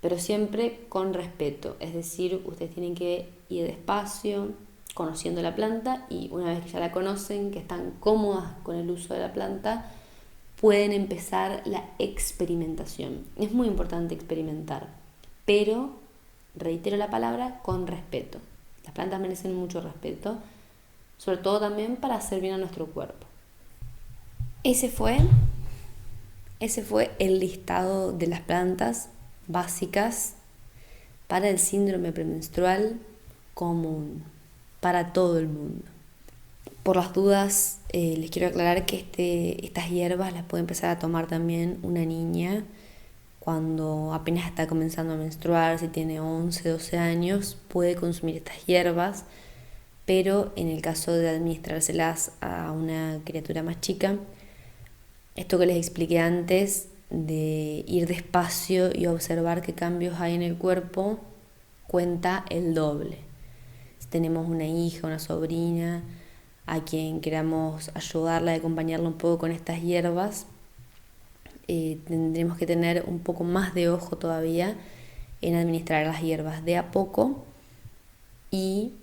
Pero siempre con respeto, es decir, ustedes tienen que ir despacio, conociendo la planta y una vez que ya la conocen, que están cómodas con el uso de la planta, pueden empezar la experimentación. Es muy importante experimentar, pero, reitero la palabra, con respeto. Las plantas merecen mucho respeto, sobre todo también para hacer bien a nuestro cuerpo. Ese fue el listado de las plantas básicas para el síndrome premenstrual común, para todo el mundo. Por las dudas, les quiero aclarar que estas hierbas las puede empezar a tomar también una niña cuando apenas está comenzando a menstruar, si tiene 11, 12 años, puede consumir estas hierbas, pero en el caso de administrárselas a una criatura más chica, esto que les expliqué antes de ir despacio y observar qué cambios hay en el cuerpo cuenta el doble. Si tenemos una hija, una sobrina, a quien queramos ayudarla y acompañarla un poco con estas hierbas, tendremos que tener un poco más de ojo todavía en administrar las hierbas de a poco y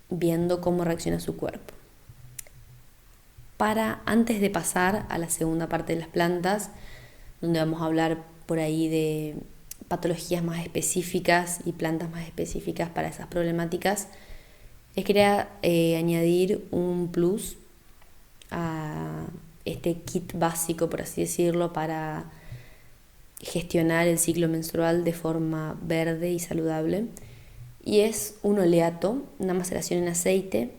viendo cómo reacciona su cuerpo. Antes de pasar a la segunda parte de las plantas, donde vamos a hablar por ahí de patologías más específicas y plantas más específicas para esas problemáticas, les quería añadir un plus a este kit básico, por así decirlo, para gestionar el ciclo menstrual de forma verde y saludable. Y es un oleato, una maceración en aceite,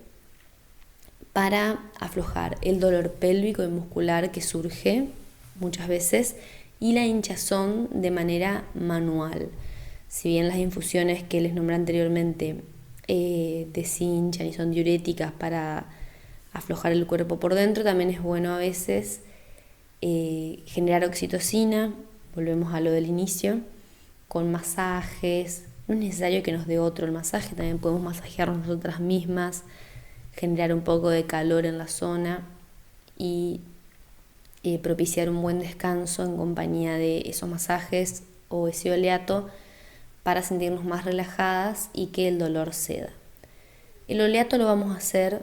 para aflojar el dolor pélvico y muscular que surge muchas veces y la hinchazón de manera manual. Si bien las infusiones que les nombré anteriormente deshinchan y son diuréticas para aflojar el cuerpo por dentro, también es bueno a veces generar oxitocina, volvemos a lo del inicio, con masajes. No es necesario que nos dé otro el masaje, también podemos masajearnos nosotras mismas, generar un poco de calor en la zona y propiciar un buen descanso en compañía de esos masajes o ese oleato para sentirnos más relajadas y que el dolor ceda. El oleato lo vamos a hacer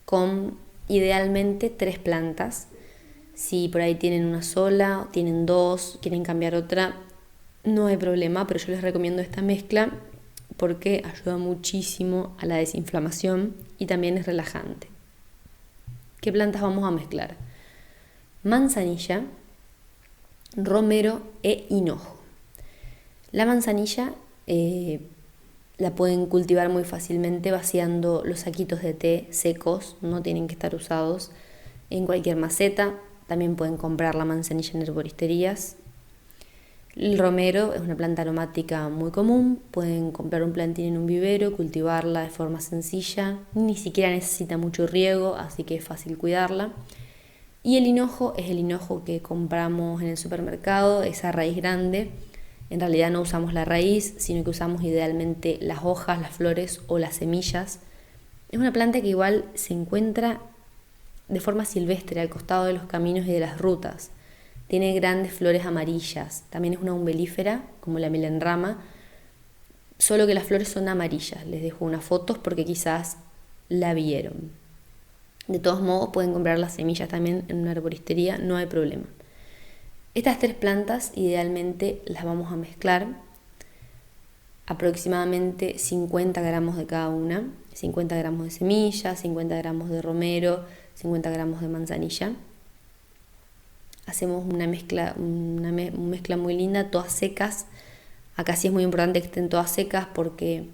con idealmente 3 plantas. Si por ahí tienen una sola, tienen 2, quieren cambiar otra, no hay problema, pero yo les recomiendo esta mezcla porque ayuda muchísimo a la desinflamación y también es relajante. ¿Qué plantas vamos a mezclar? Manzanilla, romero e hinojo. La manzanilla la pueden cultivar muy fácilmente vaciando los saquitos de té secos, no tienen que estar usados, en cualquier maceta. También pueden comprar la manzanilla en herboristerías. El romero es una planta aromática muy común, pueden comprar un plantín en un vivero, cultivarla de forma sencilla, ni siquiera necesita mucho riego, así que es fácil cuidarla. Y el hinojo es el hinojo que compramos en el supermercado, esa raíz grande. En realidad no usamos la raíz, sino que usamos idealmente las hojas, las flores o las semillas. Es una planta que igual se encuentra de forma silvestre al costado de los caminos y de las rutas. Tiene grandes flores amarillas, también es una umbelífera como la melenrama, solo que las flores son amarillas. Les dejo unas fotos porque quizás la vieron. De todos modos pueden comprar las semillas también en una herboristería, no hay problema. Estas 3 plantas idealmente las vamos a mezclar aproximadamente 50 gramos de cada una, 50 gramos de semillas, 50 gramos de romero, 50 gramos de manzanilla. Hacemos una mezcla muy linda, todas secas. Acá sí es muy importante que estén todas secas porque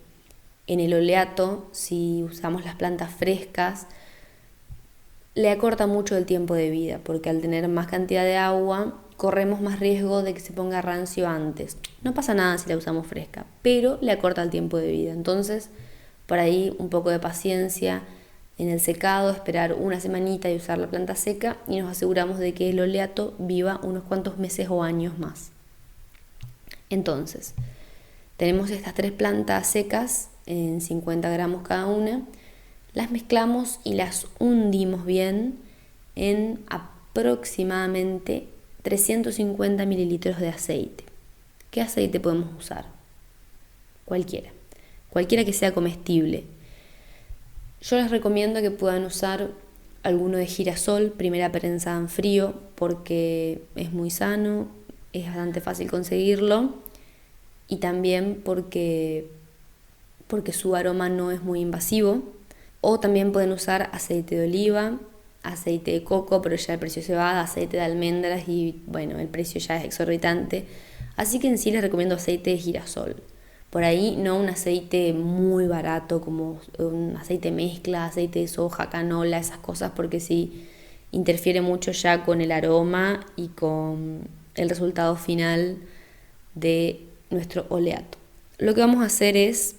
en el oleato, si usamos las plantas frescas, le acorta mucho el tiempo de vida, porque al tener más cantidad de agua corremos más riesgo de que se ponga rancio antes. No pasa nada si la usamos fresca, pero le acorta el tiempo de vida. Entonces, por ahí un poco de paciencia en el secado, esperar una semanita y usar la planta seca y nos aseguramos de que el oleato viva unos cuantos meses o años más. Entonces, tenemos estas 3 plantas secas en 50 gramos cada una. Las mezclamos y las hundimos bien en aproximadamente 350 mililitros de aceite. ¿Qué aceite podemos usar? Cualquiera que sea comestible. Yo les recomiendo que puedan usar alguno de girasol, primera prensada en frío, porque es muy sano, es bastante fácil conseguirlo y también porque su aroma no es muy invasivo. O también pueden usar aceite de oliva, aceite de coco, pero ya el precio se va, aceite de almendras y bueno, el precio ya es exorbitante. Así que en sí les recomiendo aceite de girasol. Por ahí no un aceite muy barato como un aceite mezcla, aceite de soja, canola, esas cosas, porque sí interfiere mucho ya con el aroma y con el resultado final de nuestro oleato. Lo que vamos a hacer es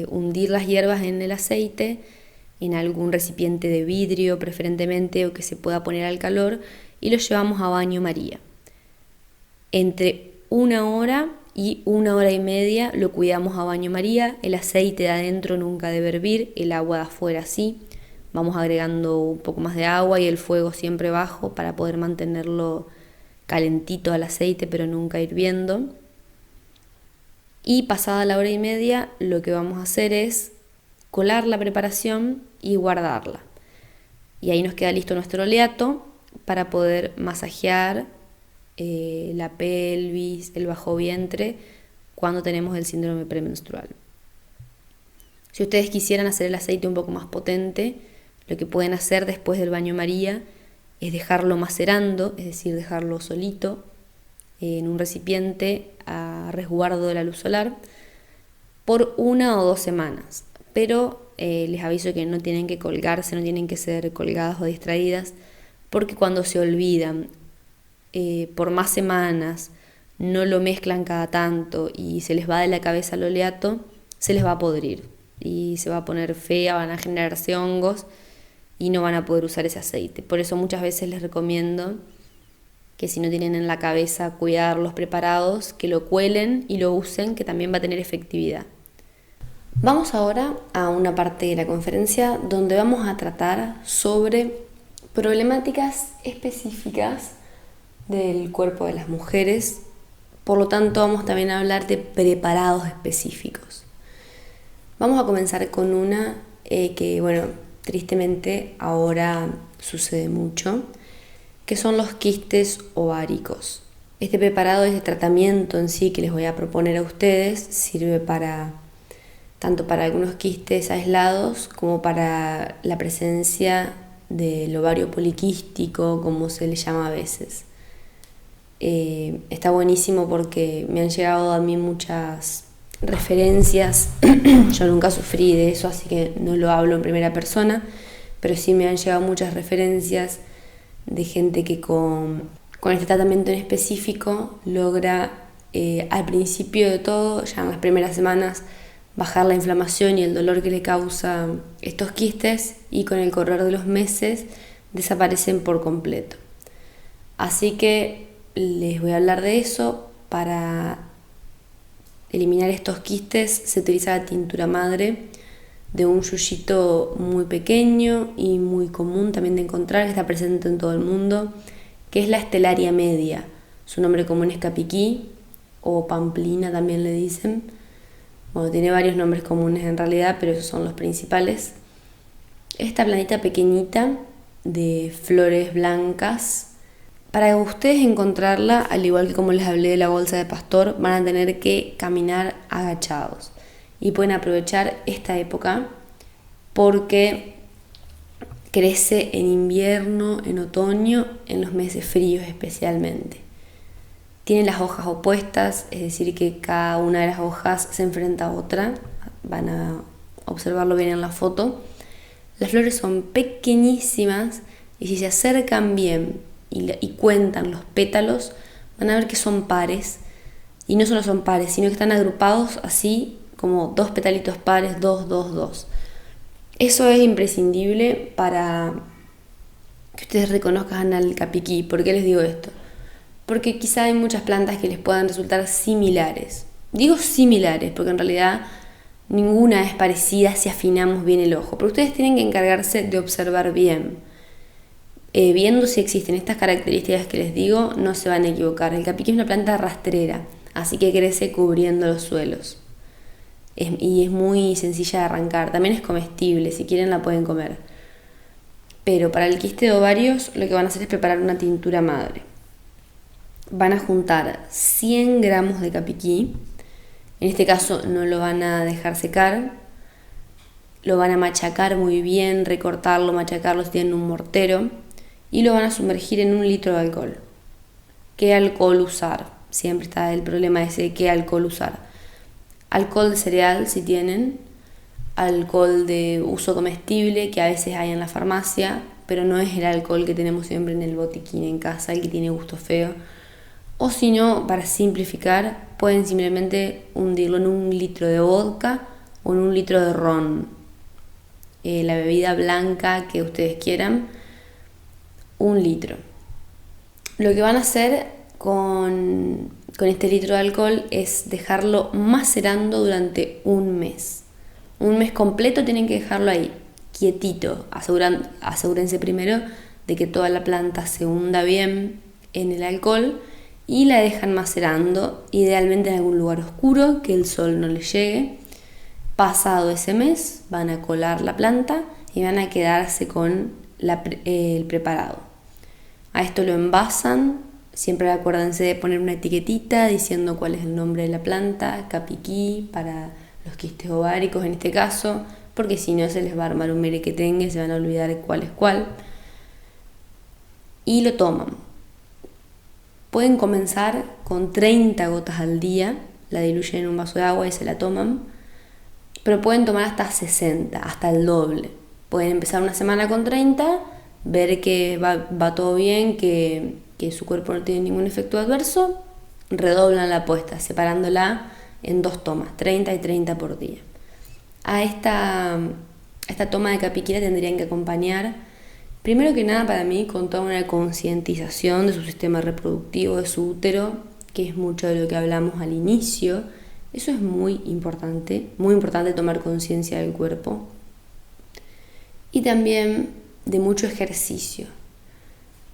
hundir las hierbas en el aceite, en algún recipiente de vidrio preferentemente o que se pueda poner al calor, y lo llevamos a baño María. Entre 1 hora y 1 hora y media lo cuidamos a baño María. El aceite de adentro nunca debe hervir, el agua de afuera sí. Vamos agregando un poco más de agua y el fuego siempre bajo para poder mantenerlo calentito al aceite, pero nunca hirviendo. Y pasada la 1 hora y media, lo que vamos a hacer es colar la preparación y guardarla. Y ahí nos queda listo nuestro oleato para poder masajear la pelvis, el bajo vientre, cuando tenemos el síndrome premenstrual. Si ustedes quisieran hacer el aceite un poco más potente, lo que pueden hacer después del baño María es dejarlo macerando, es decir, dejarlo solito en un recipiente a resguardo de la luz solar por 1 o 2 semanas. Pero les aviso que no tienen que colgarse, no tienen que ser colgadas o distraídas, porque cuando se olvidan por más semanas, no lo mezclan cada tanto y se les va de la cabeza el oleato, se les va a podrir y se va a poner fea, van a generarse hongos y no van a poder usar ese aceite. Por eso muchas veces les recomiendo que si no tienen en la cabeza cuidar los preparados, que lo cuelen y lo usen, que también va a tener efectividad. Vamos ahora a una parte de la conferencia donde vamos a tratar sobre problemáticas específicas del cuerpo de las mujeres. Por lo tanto, vamos también a hablar de preparados específicos. Vamos a comenzar con una que, tristemente ahora sucede mucho, que son los quistes ováricos. Este preparado, este tratamiento en sí que les voy a proponer a ustedes, sirve tanto para algunos quistes aislados como para la presencia del ovario poliquístico, como se le llama a veces. Está buenísimo porque me han llegado a mí muchas referencias. Yo nunca sufrí de eso, así que no lo hablo en primera persona, pero sí me han llegado muchas referencias de gente que con este tratamiento en específico logra al principio de todo, ya en las primeras semanas, bajar la inflamación y el dolor que le causa estos quistes, y con el correr de los meses desaparecen por completo. Así que les voy a hablar de eso. Para eliminar estos quistes se utiliza la tintura madre de un yuyito muy pequeño y muy común también de encontrar, que está presente en todo el mundo, que es la Stellaria media. Su nombre común es capiquí o pamplina también le dicen. Bueno, tiene varios nombres comunes en realidad, pero esos son los principales. Esta plantita pequeñita de flores blancas, para ustedes encontrarla, al igual que como les hablé de la bolsa de pastor, van a tener que caminar agachados. Y pueden aprovechar esta época porque crece en invierno, en otoño, en los meses fríos especialmente. Tiene las hojas opuestas, es decir que cada una de las hojas se enfrenta a otra. Van a observarlo bien en la foto. Las flores son pequeñísimas y si se acercan bien y cuentan los pétalos, van a ver que son pares. Y no solo son pares, sino que están agrupados así como 2 petalitos pares, 2, 2, 2. Eso es imprescindible para que ustedes reconozcan al capiquí. ¿Por qué les digo esto? Porque quizá hay muchas plantas que les puedan resultar similares. Digo similares porque en realidad ninguna es parecida si afinamos bien el ojo. Pero ustedes tienen que encargarse de observar bien. Viendo si existen estas características que les digo, no se van a equivocar. El capiquí es una planta rastrera, así que crece cubriendo los suelos. Y es muy sencilla de arrancar. También es comestible, si quieren la pueden comer. Pero para el quiste de ovarios lo que van a hacer es preparar una tintura madre. Van a juntar 100 gramos de capiquí. En este caso no lo van a dejar secar. Lo van a machacar muy bien, recortarlo, machacarlo si tienen un mortero. Y lo van a sumergir en 1 litro de alcohol. ¿Qué alcohol usar? Siempre está el problema ese de qué alcohol usar. Alcohol de cereal si tienen. Alcohol de uso comestible que a veces hay en la farmacia, pero no es el alcohol que tenemos siempre en el botiquín en casa, el que tiene gusto feo. O si no, para simplificar, pueden simplemente hundirlo en 1 litro de vodka o en 1 litro de ron. La bebida blanca que ustedes quieran, 1 litro. Lo que van a hacer con este litro de alcohol es dejarlo macerando durante un mes. Un mes completo tienen que dejarlo ahí, quietito. Asegúrense primero de que toda la planta se hunda bien en el alcohol y la dejan macerando, idealmente en algún lugar oscuro, que el sol no le llegue. Pasado ese mes van a colar la planta y van a quedarse con el preparado. A esto lo envasan, siempre acuérdense de poner una etiquetita diciendo cuál es el nombre de la planta, capiquí para los quistes ováricos en este caso, porque si no se les va a armar un merequetengue y se van a olvidar cuál es cuál. Y lo toman. Pueden comenzar con 30 gotas al día, la diluyen en un vaso de agua y se la toman, pero pueden tomar hasta 60, hasta el doble. Pueden empezar una semana con 30, ver que va todo bien, que su cuerpo no tiene ningún efecto adverso, redoblan la apuesta, separándola en 2 tomas, 30 y 30 por día. A esta toma de capiquira tendrían que acompañar, primero que nada para mí, con toda una concientización de su sistema reproductivo, de su útero, que es mucho de lo que hablamos al inicio. Eso es muy importante tomar conciencia del cuerpo. Y también de mucho ejercicio.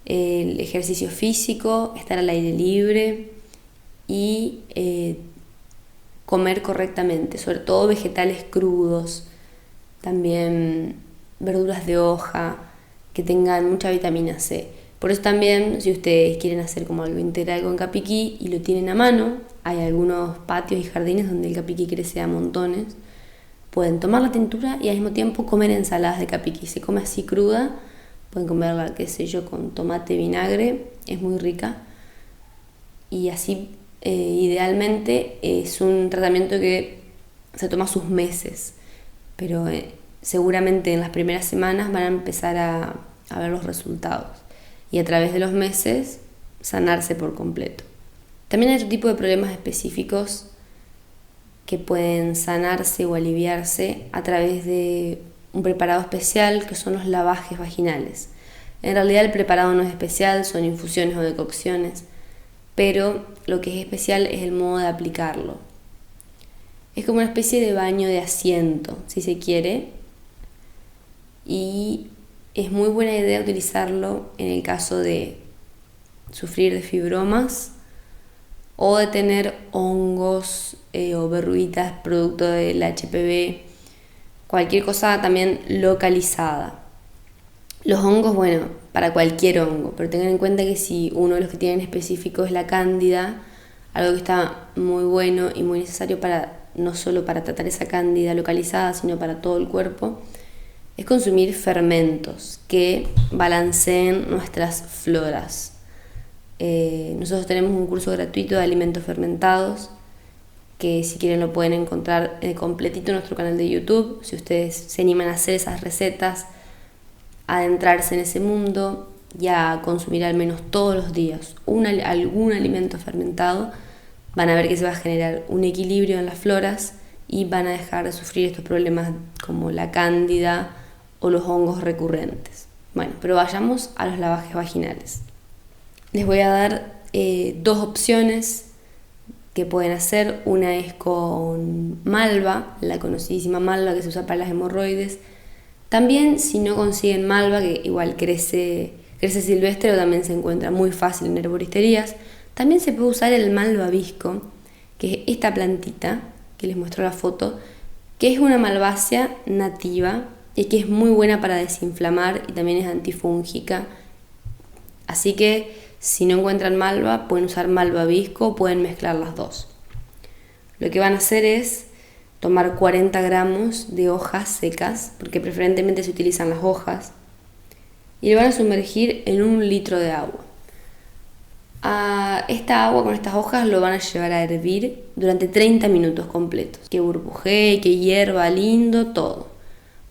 El ejercicio físico, estar al aire libre y comer correctamente, sobre todo vegetales crudos, también verduras de hoja que tengan mucha vitamina C. Por eso también, si ustedes quieren hacer como algo integral con capiquí y lo tienen a mano, hay algunos patios y jardines donde el capiquí crece a montones, pueden tomar la tintura y al mismo tiempo comer ensaladas de capiquí. Se come así cruda, pueden comerla, qué sé yo, con tomate, vinagre, es muy rica. Y así, idealmente, es un tratamiento que se toma sus meses, pero seguramente en las primeras semanas van a empezar a ver los resultados y a través de los meses sanarse por completo. También hay otro tipo de problemas específicos que pueden sanarse o aliviarse a través de un preparado especial, que son los lavajes vaginales. En realidad el preparado no es especial, son infusiones o decocciones, pero lo que es especial es el modo de aplicarlo. Es como una especie de baño de asiento, si se quiere, y es muy buena idea utilizarlo en el caso de sufrir de fibromas o de tener hongos o verruguitas producto del HPV, cualquier cosa también localizada. Los hongos, bueno, para cualquier hongo, pero tengan en cuenta que si uno de los que tienen específico es la cándida, algo que está muy bueno y muy necesario no solo para tratar esa cándida localizada, sino para todo el cuerpo, es consumir fermentos que balanceen nuestras floras. Nosotros tenemos un curso gratuito de alimentos fermentados que si quieren lo pueden encontrar completito en nuestro canal de YouTube. Si ustedes se animan a hacer esas recetas, a adentrarse en ese mundo y a consumir al menos todos los días algún alimento fermentado, van a ver que se va a generar un equilibrio en las floras y van a dejar de sufrir estos problemas como la cándida o los hongos recurrentes. Bueno, pero vayamos a los lavajes vaginales. Les voy a dar 2 opciones que pueden hacer. Una es con malva, la conocidísima malva que se usa para las hemorroides. También, si no consiguen malva, que igual crece silvestre o también se encuentra muy fácil en herboristerías, también se puede usar el malvavisco, que es esta plantita que les muestro la foto, que es una malvácea nativa y que es muy buena para desinflamar y también es antifúngica. Así que si no encuentran malva, pueden usar malvavisco o pueden mezclar las dos. Lo que van a hacer es tomar 40 gramos de hojas secas, porque preferentemente se utilizan las hojas, y lo van a sumergir en 1 litro de agua. A esta agua con estas hojas lo van a llevar a hervir durante 30 minutos completos. Que burbujee, que hierva lindo, todo.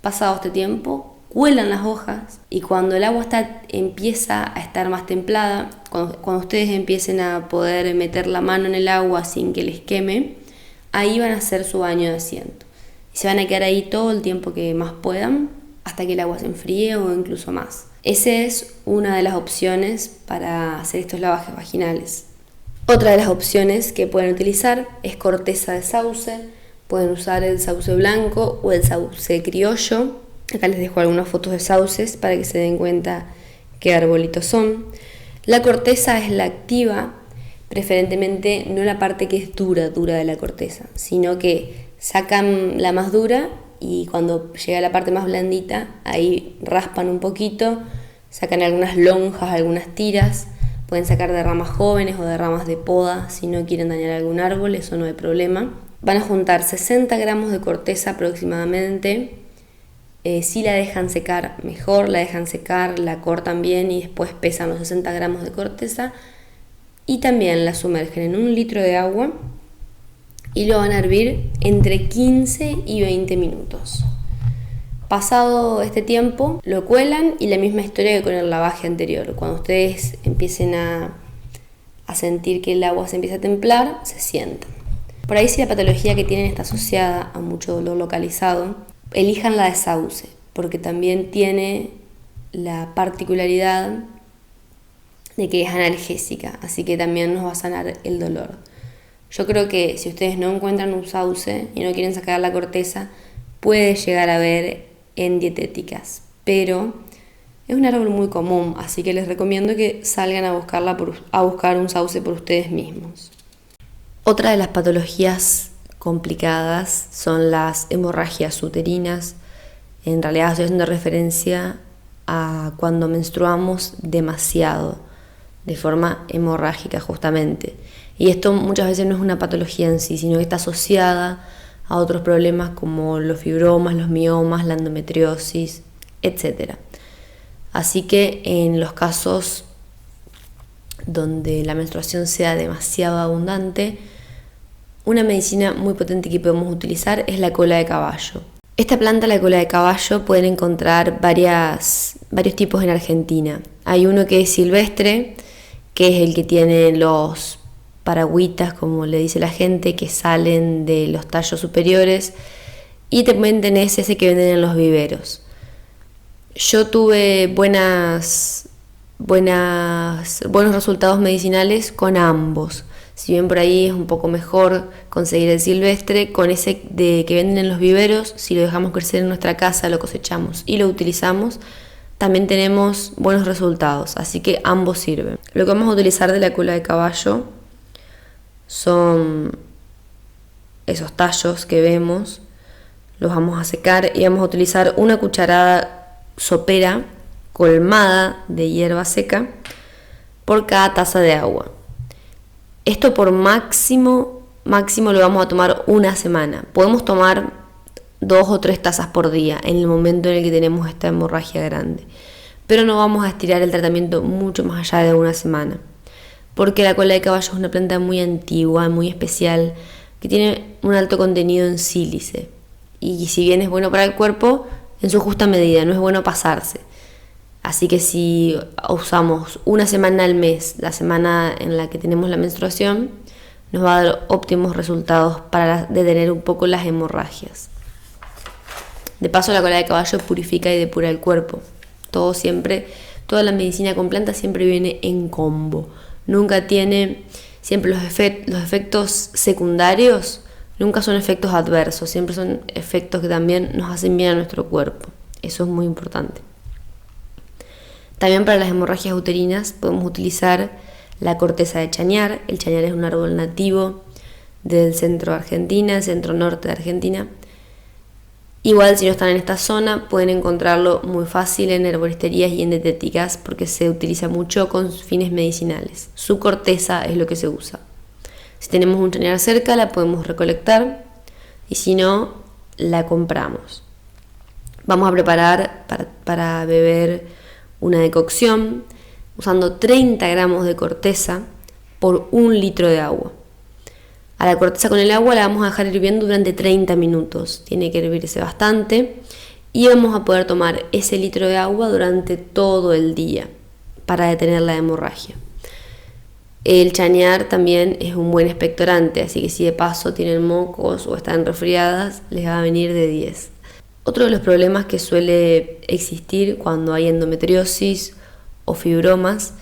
Pasado este tiempo, cuelan las hojas y cuando el agua empieza a estar más templada, cuando ustedes empiecen a poder meter la mano en el agua sin que les queme, ahí van a hacer su baño de asiento. Y se van a quedar ahí todo el tiempo que más puedan, hasta que el agua se enfríe o incluso más. Esa es una de las opciones para hacer estos lavajes vaginales. Otra de las opciones que pueden utilizar es corteza de sauce. Pueden usar el sauce blanco o el sauce criollo. Acá les dejo algunas fotos de sauces para que se den cuenta qué arbolitos son. La corteza es la activa, preferentemente no la parte que es dura de la corteza, sino que sacan la más dura y cuando llega la parte más blandita, ahí raspan un poquito, sacan algunas lonjas, algunas tiras, pueden sacar de ramas jóvenes o de ramas de poda si no quieren dañar algún árbol, eso no hay problema. Van a juntar 60 gramos de corteza aproximadamente. Si la dejan secar, mejor, la dejan secar, la cortan bien y después pesan los 60 gramos de corteza. Y también la sumergen en 1 litro de agua y lo van a hervir entre 15 y 20 minutos. Pasado este tiempo, lo cuelan y la misma historia que con el lavaje anterior. Cuando ustedes empiecen a sentir que el agua se empieza a templar, se sientan. Por ahí, si la patología que tienen está asociada a mucho dolor localizado, elijan la de sauce, porque también tiene la particularidad de que es analgésica, así que también nos va a sanar el dolor. Yo creo que si ustedes no encuentran un sauce y no quieren sacar la corteza, puede llegar a ver en dietéticas, pero es un árbol muy común, así que les recomiendo que salgan a buscar un sauce por ustedes mismos. Otra de las patologías complicadas son las hemorragias uterinas. En realidad estoy haciendo referencia a cuando menstruamos demasiado, de forma hemorrágica justamente. Y esto muchas veces no es una patología en sí, sino que está asociada a otros problemas como los fibromas, los miomas, la endometriosis, etc. Así que en los casos donde la menstruación sea demasiado abundante, una medicina muy potente que podemos utilizar es la cola de caballo. Esta planta, la cola de caballo, pueden encontrar varios tipos en Argentina. Hay uno que es silvestre, que es el que tiene los paragüitas, como le dice la gente, que salen de los tallos superiores, y también tenés ese que venden en los viveros. Yo tuve buenos resultados medicinales con ambos. Si bien por ahí es un poco mejor conseguir el silvestre, con ese que venden en los viveros, si lo dejamos crecer en nuestra casa, lo cosechamos y lo utilizamos, también tenemos buenos resultados, así que ambos sirven. Lo que vamos a utilizar de la cola de caballo son esos tallos que vemos, los vamos a secar y vamos a utilizar una cucharada sopera colmada de hierba seca por cada taza de agua. Esto por máximo lo vamos a tomar una semana. Podemos tomar 2 o 3 tazas por día en el momento en el que tenemos esta hemorragia grande. Pero no vamos a estirar el tratamiento mucho más allá de una semana. Porque la cola de caballo es una planta muy antigua, muy especial, que tiene un alto contenido en sílice. Y si bien es bueno para el cuerpo, en su justa medida, no es bueno pasarse. Así que si usamos una semana al mes, la semana en la que tenemos la menstruación, nos va a dar óptimos resultados para detener un poco las hemorragias. De paso, la cola de caballo purifica y depura el cuerpo. Toda la medicina con plantas siempre viene en combo. Nunca tiene, siempre los efectos secundarios nunca son efectos adversos, siempre son efectos que también nos hacen bien a nuestro cuerpo. Eso es muy importante. También para las hemorragias uterinas podemos utilizar la corteza de chañar. El chañar es un árbol nativo del centro de Argentina, el centro norte de Argentina. Igual si no están en esta zona pueden encontrarlo muy fácil en herboristerías y en dietéticas porque se utiliza mucho con fines medicinales. Su corteza es lo que se usa. Si tenemos un chañar cerca la podemos recolectar y si no la compramos. Vamos a preparar para beber una decocción usando 30 gramos de corteza por 1 litro de agua. A la corteza con el agua la vamos a dejar hirviendo durante 30 minutos. Tiene que hervirse bastante y vamos a poder tomar ese litro de agua durante todo el día para detener la hemorragia. El chañar también es un buen expectorante, así que si de paso tienen mocos o están resfriadas, les va a venir de 10. Otro de los problemas que suele existir cuando hay endometriosis o fibromas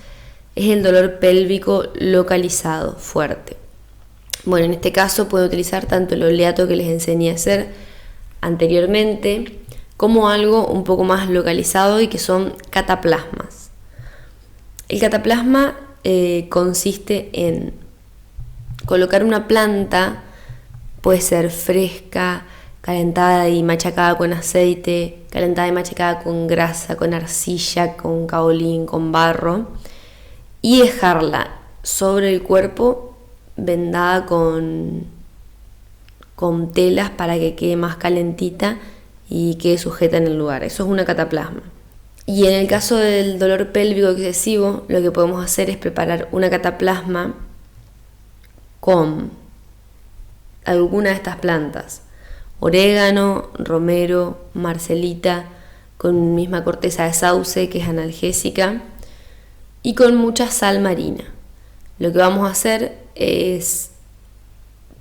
es el dolor pélvico localizado, fuerte. Bueno, en este caso pueden utilizar tanto el oleato que les enseñé a hacer anteriormente, como algo un poco más localizado y que son cataplasmas. El cataplasma consiste en colocar una planta, puede ser fresca, calentada y machacada con aceite, calentada y machacada con grasa, con arcilla, con caolín, con barro, y dejarla sobre el cuerpo vendada con telas para que quede más calentita y quede sujeta en el lugar. Eso es una cataplasma. Y en el caso del dolor pélvico excesivo, lo que podemos hacer es preparar una cataplasma con alguna de estas plantas: orégano, romero, marcelita, con misma corteza de sauce que es analgésica, y con mucha sal marina. Lo que vamos a hacer es,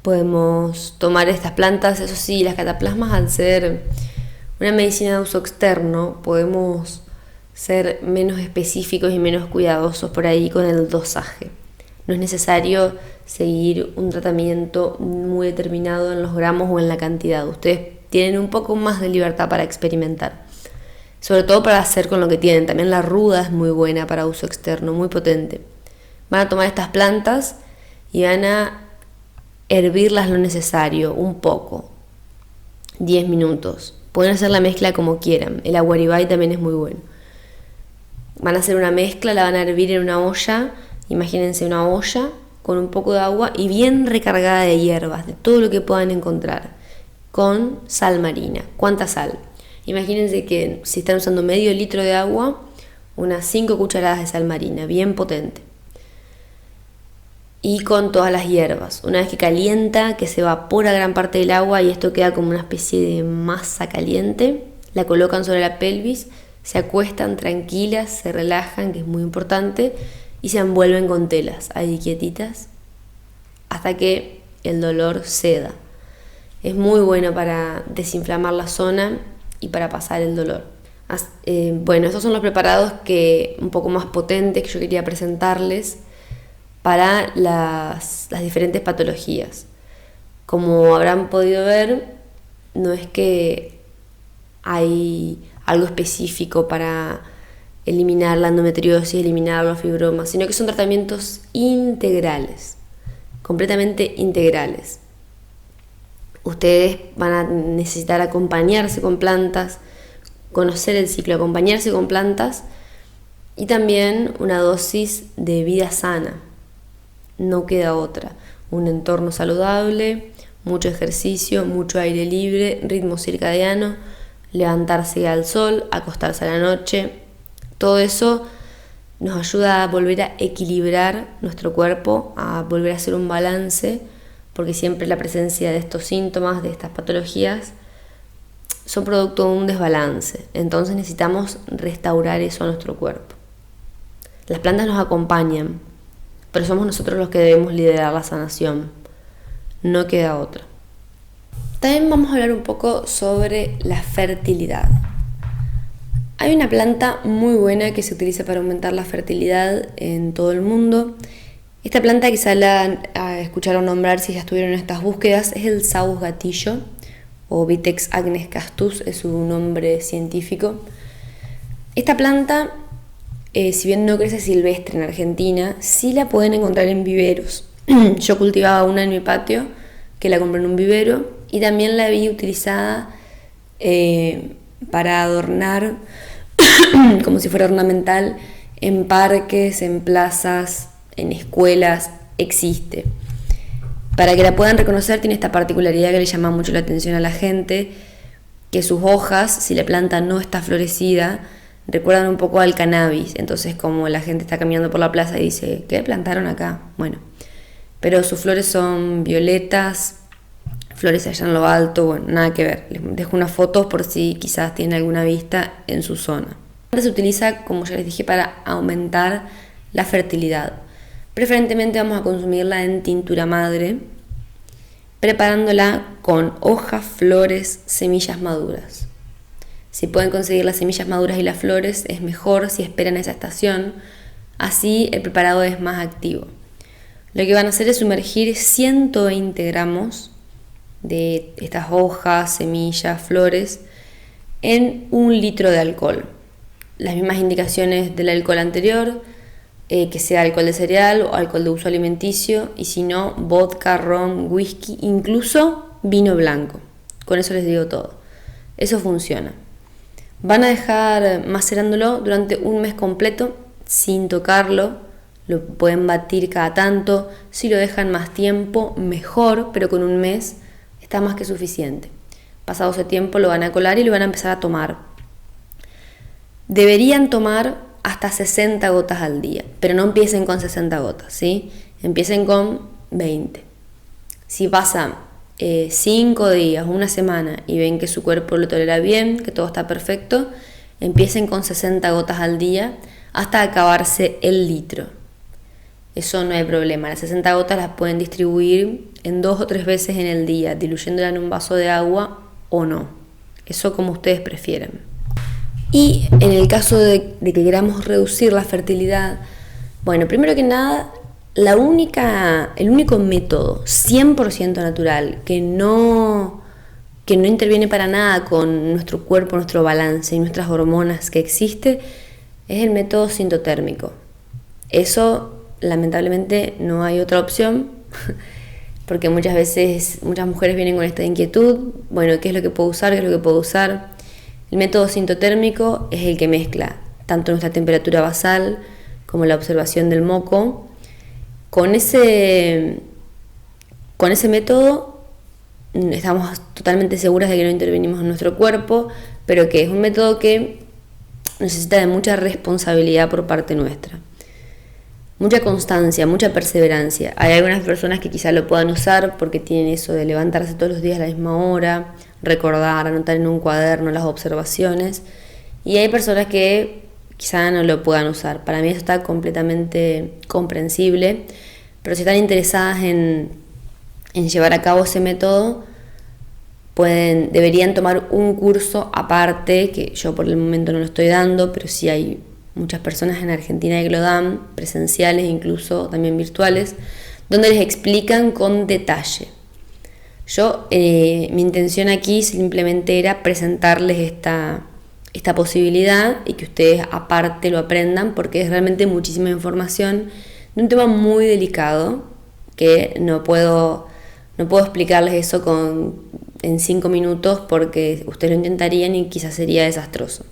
podemos tomar estas plantas, eso sí, las cataplasmas, al ser una medicina de uso externo, podemos ser menos específicos y menos cuidadosos por ahí con el dosaje. No es necesario seguir un tratamiento muy determinado en los gramos o en la cantidad. Ustedes tienen un poco más de libertad para experimentar, sobre todo para hacer con lo que tienen. También la ruda es muy buena para uso externo, muy potente. Van a tomar estas plantas y van a hervirlas lo necesario, un poco, 10 minutos. Pueden hacer la mezcla como quieran. El aguaribay también es muy bueno. Van a hacer una mezcla, la van a hervir en una olla. Imagínense una olla con un poco de agua y bien recargada de hierbas, de todo lo que puedan encontrar, con sal marina. ¿Cuánta sal? Imagínense que si están usando medio litro de agua, unas 5 cucharadas de sal marina, bien potente. Y con todas las hierbas. Una vez que calienta, que se evapora gran parte del agua y esto queda como una especie de masa caliente, la colocan sobre la pelvis, se acuestan tranquilas, se relajan, que es muy importante, y se envuelven con telas, ahí quietitas, hasta que el dolor ceda. Es muy bueno para desinflamar la zona y para pasar el dolor. Bueno, estos son los preparados un poco más potentes que yo quería presentarles para las diferentes patologías. Como habrán podido ver, no es que hay algo específico para eliminar la endometriosis, eliminar los fibromas, sino que son tratamientos integrales, completamente integrales. Ustedes van a necesitar acompañarse con plantas, conocer el ciclo, acompañarse con plantas y también una dosis de vida sana. No queda otra. Un entorno saludable, mucho ejercicio, mucho aire libre, ritmo circadiano, levantarse al sol, acostarse a la noche. Todo eso nos ayuda a volver a equilibrar nuestro cuerpo, a volver a hacer un balance, porque siempre la presencia de estos síntomas, de estas patologías, son producto de un desbalance. Entonces necesitamos restaurar eso a nuestro cuerpo. Las plantas nos acompañan, pero somos nosotros los que debemos liderar la sanación. No queda otra. También vamos a hablar un poco sobre la fertilidad. Hay una planta muy buena que se utiliza para aumentar la fertilidad en todo el mundo. Esta planta quizá la escucharon nombrar si ya estuvieron en estas búsquedas, es el Saus gatillo o Vitex agnes castus, es su nombre científico. Esta planta, si bien no crece silvestre en Argentina, sí la pueden encontrar en viveros. Yo cultivaba una en mi patio, que la compré en un vivero, y también la vi utilizada para adornar, como si fuera ornamental, en parques, en plazas, en escuelas, existe. Para que la puedan reconocer, tiene esta particularidad que le llama mucho la atención a la gente, que sus hojas, si la planta no está florecida, recuerdan un poco al cannabis. Entonces, como la gente está caminando por la plaza y dice, ¿qué plantaron acá? Bueno, pero sus flores son violetas, flores allá en lo alto, bueno, nada que ver. Les dejo unas fotos por si quizás tienen alguna vista en su zona. Se utiliza, como ya les dije, para aumentar la fertilidad. Preferentemente vamos a consumirla en tintura madre, preparándola con hojas, flores, semillas maduras. Si pueden conseguir las semillas maduras y las flores, es mejor si esperan esa estación, así el preparado es más activo. Lo que van a hacer es sumergir 120 gramos de estas hojas, semillas, flores en 1 litro de alcohol. Las mismas indicaciones del alcohol anterior, que sea alcohol de cereal o alcohol de uso alimenticio, y si no, vodka, ron, whisky, incluso vino blanco. Con eso les digo todo. Eso funciona. Van a dejar macerándolo durante 1 mes completo sin tocarlo. Lo pueden batir cada tanto. Si lo dejan más tiempo, mejor, pero con 1 mes está más que suficiente. Pasado ese tiempo lo van a colar y lo van a empezar a tomar. Deberían tomar hasta 60 gotas al día, pero no empiecen con 60 gotas, ¿sí? Empiecen con 20. Si pasan 5 días, 1 semana y ven que su cuerpo lo tolera bien, que todo está perfecto, empiecen con 60 gotas al día hasta acabarse el litro. Eso no hay problema. Las 60 gotas las pueden distribuir en 2 o 3 veces en el día, diluyéndola en un vaso de agua o no. Eso como ustedes prefieran. Y en el caso de que queramos reducir la fertilidad, bueno, primero que nada, el único método 100% natural que no interviene para nada con nuestro cuerpo, nuestro balance y nuestras hormonas que existe, es el método sintotérmico. Eso lamentablemente no hay otra opción, porque muchas veces muchas mujeres vienen con esta inquietud, bueno, ¿qué es lo que puedo usar? ¿Qué es lo que puedo usar? El método sintotérmico es el que mezcla tanto nuestra temperatura basal como la observación del moco. Con ese método estamos totalmente seguras de que no intervenimos en nuestro cuerpo, pero que es un método que necesita de mucha responsabilidad por parte nuestra. Mucha constancia, mucha perseverancia. Hay algunas personas que quizá lo puedan usar porque tienen eso de levantarse todos los días a la misma hora, recordar, anotar en un cuaderno las observaciones. Y hay personas que quizá no lo puedan usar. Para mí eso está completamente comprensible. Pero si están interesadas en llevar a cabo ese método, deberían tomar un curso aparte, que yo por el momento no lo estoy dando, pero sí hay muchas personas en Argentina que lo dan, presenciales, incluso también virtuales, donde les explican con detalle. Mi intención aquí simplemente era presentarles esta posibilidad y que ustedes aparte lo aprendan, porque es realmente muchísima información de un tema muy delicado que no puedo explicarles eso en 5 minutos, porque ustedes lo intentarían y quizás sería desastroso.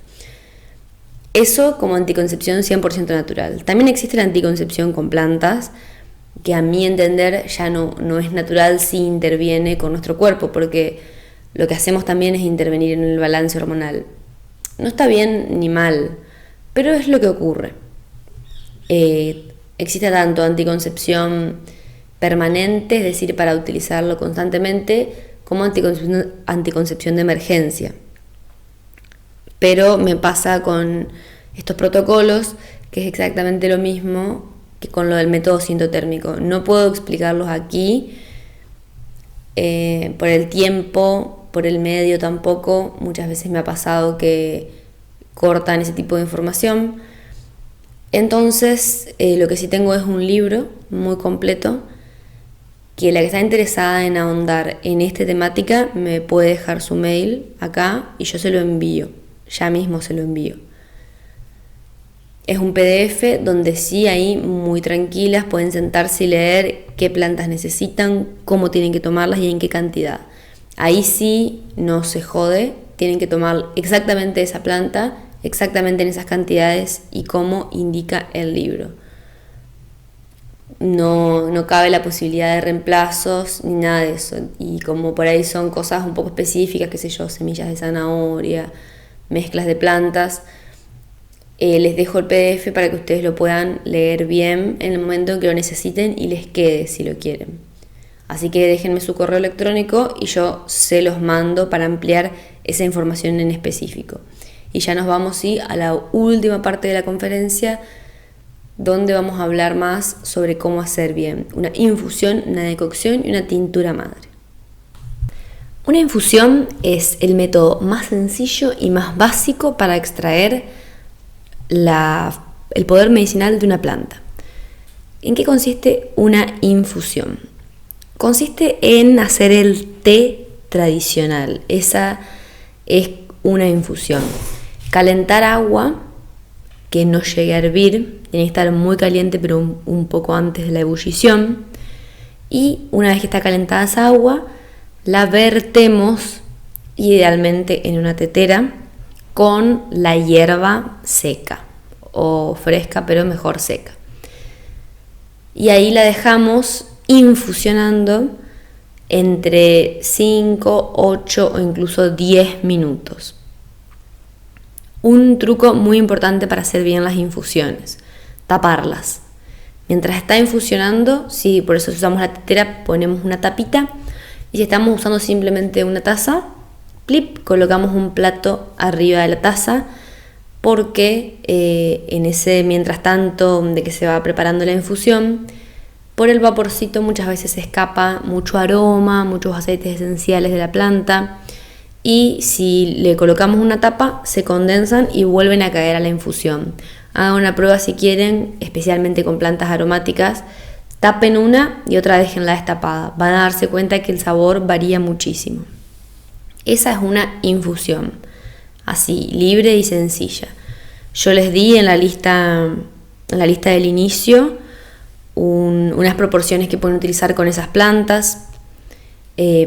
Eso como anticoncepción 100% natural. También existe la anticoncepción con plantas, que a mi entender ya no es natural si interviene con nuestro cuerpo, porque lo que hacemos también es intervenir en el balance hormonal. No está bien ni mal, pero es lo que ocurre. Existe tanto anticoncepción permanente, es decir, para utilizarlo constantemente, como anticoncepción de emergencia. Pero me pasa con estos protocolos que es exactamente lo mismo que con lo del método sintotérmico. No puedo explicarlos aquí por el tiempo, por el medio tampoco. Muchas veces me ha pasado que cortan ese tipo de información. Entonces, lo que sí tengo es un libro muy completo, que la que está interesada en ahondar en esta temática me puede dejar su mail acá y yo se lo envío. Ya mismo se lo envío. Es un PDF donde sí, ahí muy tranquilas pueden sentarse y leer qué plantas necesitan, cómo tienen que tomarlas y en qué cantidad. Ahí sí no se jode, tienen que tomar exactamente esa planta, exactamente en esas cantidades y como indica el libro. No cabe la posibilidad de reemplazos ni nada de eso. Y como por ahí son cosas un poco específicas, qué sé yo, semillas de zanahoria, mezclas de plantas, les dejo el PDF para que ustedes lo puedan leer bien en el momento en que lo necesiten y les quede si lo quieren. Así que déjenme su correo electrónico y yo se los mando para ampliar esa información en específico. Y ya nos vamos a la última parte de la conferencia, donde vamos a hablar más sobre cómo hacer bien una infusión, una decocción y una tintura madre. Una infusión es el método más sencillo y más básico para extraer el poder medicinal de una planta. ¿En qué consiste una infusión? Consiste en hacer el té tradicional. Esa es una infusión. Calentar agua que no llegue a hervir, tiene que estar muy caliente pero un poco antes de la ebullición, y una vez que está calentada esa agua la vertemos idealmente en una tetera con la hierba seca o fresca, pero mejor seca, y ahí la dejamos infusionando entre 5, 8 o incluso 10 minutos. Un truco muy importante para hacer bien las infusiones: taparlas. Mientras está infusionando, sí, por eso usamos la tetera, ponemos una tapita, y si estamos usando simplemente una taza, plip, colocamos un plato arriba de la taza, porque en ese mientras tanto de que se va preparando la infusión, por el vaporcito muchas veces se escapa mucho aroma, muchos aceites esenciales de la planta, y si le colocamos una tapa se condensan y vuelven a caer a la infusión. Hagan una prueba si quieren, especialmente con plantas aromáticas, tapen una y otra déjenla destapada. Van a darse cuenta que el sabor varía muchísimo. Esa es una infusión, así, libre y sencilla. Yo les di en la lista del inicio unas proporciones que pueden utilizar con esas plantas.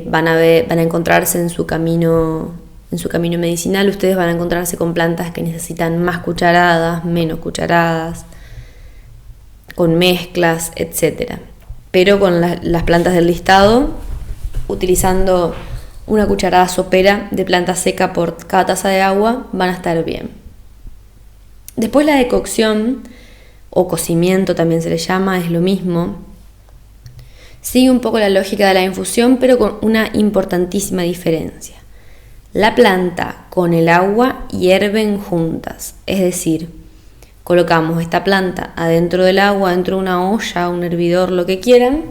Van a encontrarse en su camino medicinal, ustedes van a encontrarse con plantas que necesitan más cucharadas, menos cucharadas, con mezclas, etc. Pero con las plantas del listado, utilizando una cucharada sopera de planta seca por cada taza de agua, van a estar bien. Después la decocción o cocimiento también se le llama, es lo mismo. Sigue un poco la lógica de la infusión, pero con una importantísima diferencia. La planta con el agua hierven juntas, es decir, colocamos esta planta adentro del agua, dentro de una olla, un hervidor, lo que quieran,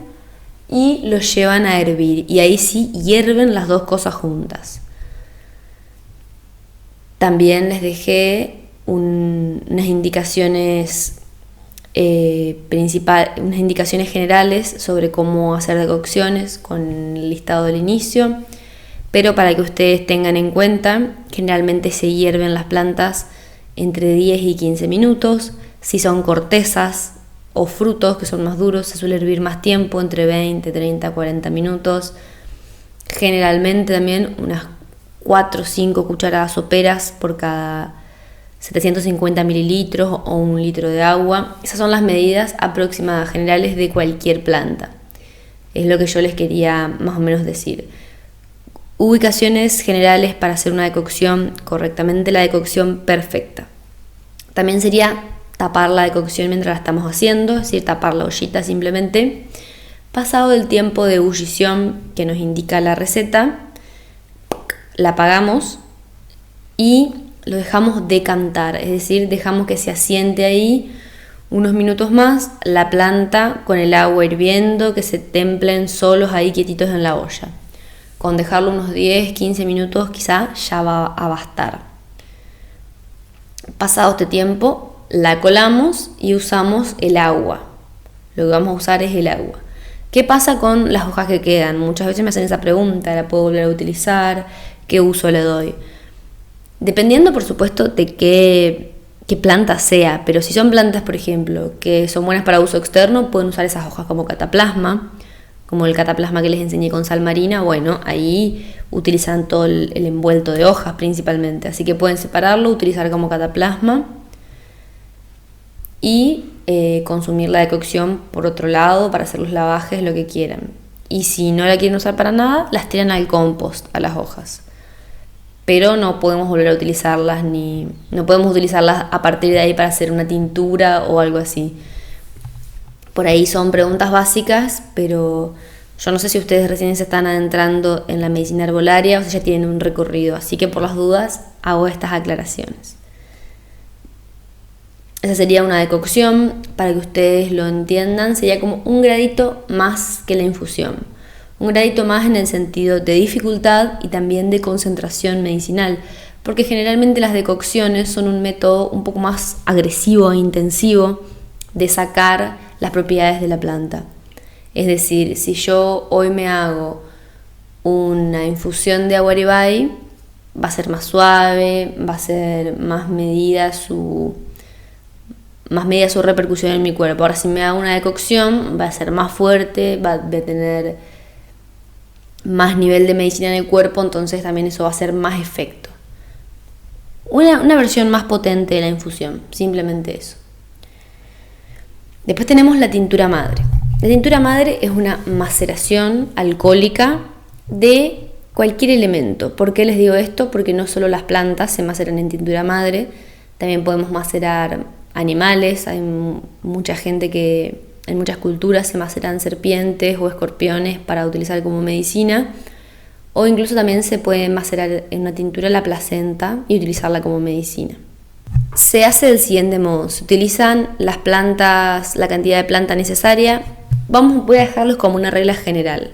y lo llevan a hervir, y ahí sí hierven las dos cosas juntas. También les dejé unas indicaciones unas indicaciones generales sobre cómo hacer decocciones con el listado del inicio, pero para que ustedes tengan en cuenta, generalmente se hierven las plantas entre 10 y 15 minutos. Si son cortezas o frutos que son más duros, se suele hervir más tiempo, entre 20, 30, 40 minutos. Generalmente también unas 4 o 5 cucharadas soperas por cada 750 mililitros o 1 litro de agua. Esas son las medidas aproximadas generales de cualquier planta. Es lo que yo les quería más o menos decir. Ubicaciones generales para hacer una decocción correctamente, la decocción perfecta. También sería tapar la decocción mientras la estamos haciendo, es decir, tapar la ollita simplemente. Pasado el tiempo de ebullición que nos indica la receta, la apagamos y lo dejamos decantar, es decir, dejamos que se asiente ahí unos minutos más, la planta con el agua hirviendo, que se templen solos ahí quietitos en la olla. Con dejarlo unos 10, 15 minutos quizá ya va a bastar. Pasado este tiempo, la colamos y usamos el agua. Lo que vamos a usar es el agua. ¿Qué pasa con las hojas que quedan? Muchas veces me hacen esa pregunta, ¿la puedo volver a utilizar? ¿Qué uso le doy? Dependiendo, por supuesto, de qué planta sea, pero si son plantas, por ejemplo, que son buenas para uso externo, pueden usar esas hojas como cataplasma, como el cataplasma que les enseñé con sal marina. Bueno, ahí utilizan todo el envuelto de hojas principalmente, así que pueden separarlo, utilizar como cataplasma y consumir la decocción por otro lado para hacer los lavajes, lo que quieran. Y si no la quieren usar para nada, las tiran al compost, a las hojas. Pero no podemos volver a utilizarlas, no podemos utilizarlas a partir de ahí para hacer una tintura o algo así. Por ahí son preguntas básicas, pero yo no sé si ustedes recién se están adentrando en la medicina herbolaria o si ya tienen un recorrido, así que por las dudas hago estas aclaraciones. Esa sería una decocción, para que ustedes lo entiendan, sería como un gradito más que la infusión. Un gradito más en el sentido de dificultad y también de concentración medicinal, porque generalmente las decocciones son un método un poco más agresivo e intensivo de sacar las propiedades de la planta. Es decir, si yo hoy me hago una infusión de aguaribay, va a ser más suave, va a ser más medida su repercusión en mi cuerpo. Ahora si me hago una decocción, va a ser más fuerte, va a tener más nivel de medicina en el cuerpo, entonces también eso va a hacer más efecto. Una versión más potente de la infusión, simplemente eso. Después tenemos la tintura madre. La tintura madre es una maceración alcohólica de cualquier elemento. ¿Por qué les digo esto? Porque no solo las plantas se maceran en tintura madre, también podemos macerar animales. Hay mucha gente que en muchas culturas se maceran serpientes o escorpiones para utilizar como medicina, o incluso también se puede macerar en una tintura la placenta y utilizarla como medicina. Se hace del siguiente modo: se utilizan las plantas, la cantidad de planta necesaria. Voy a dejarlos como una regla general,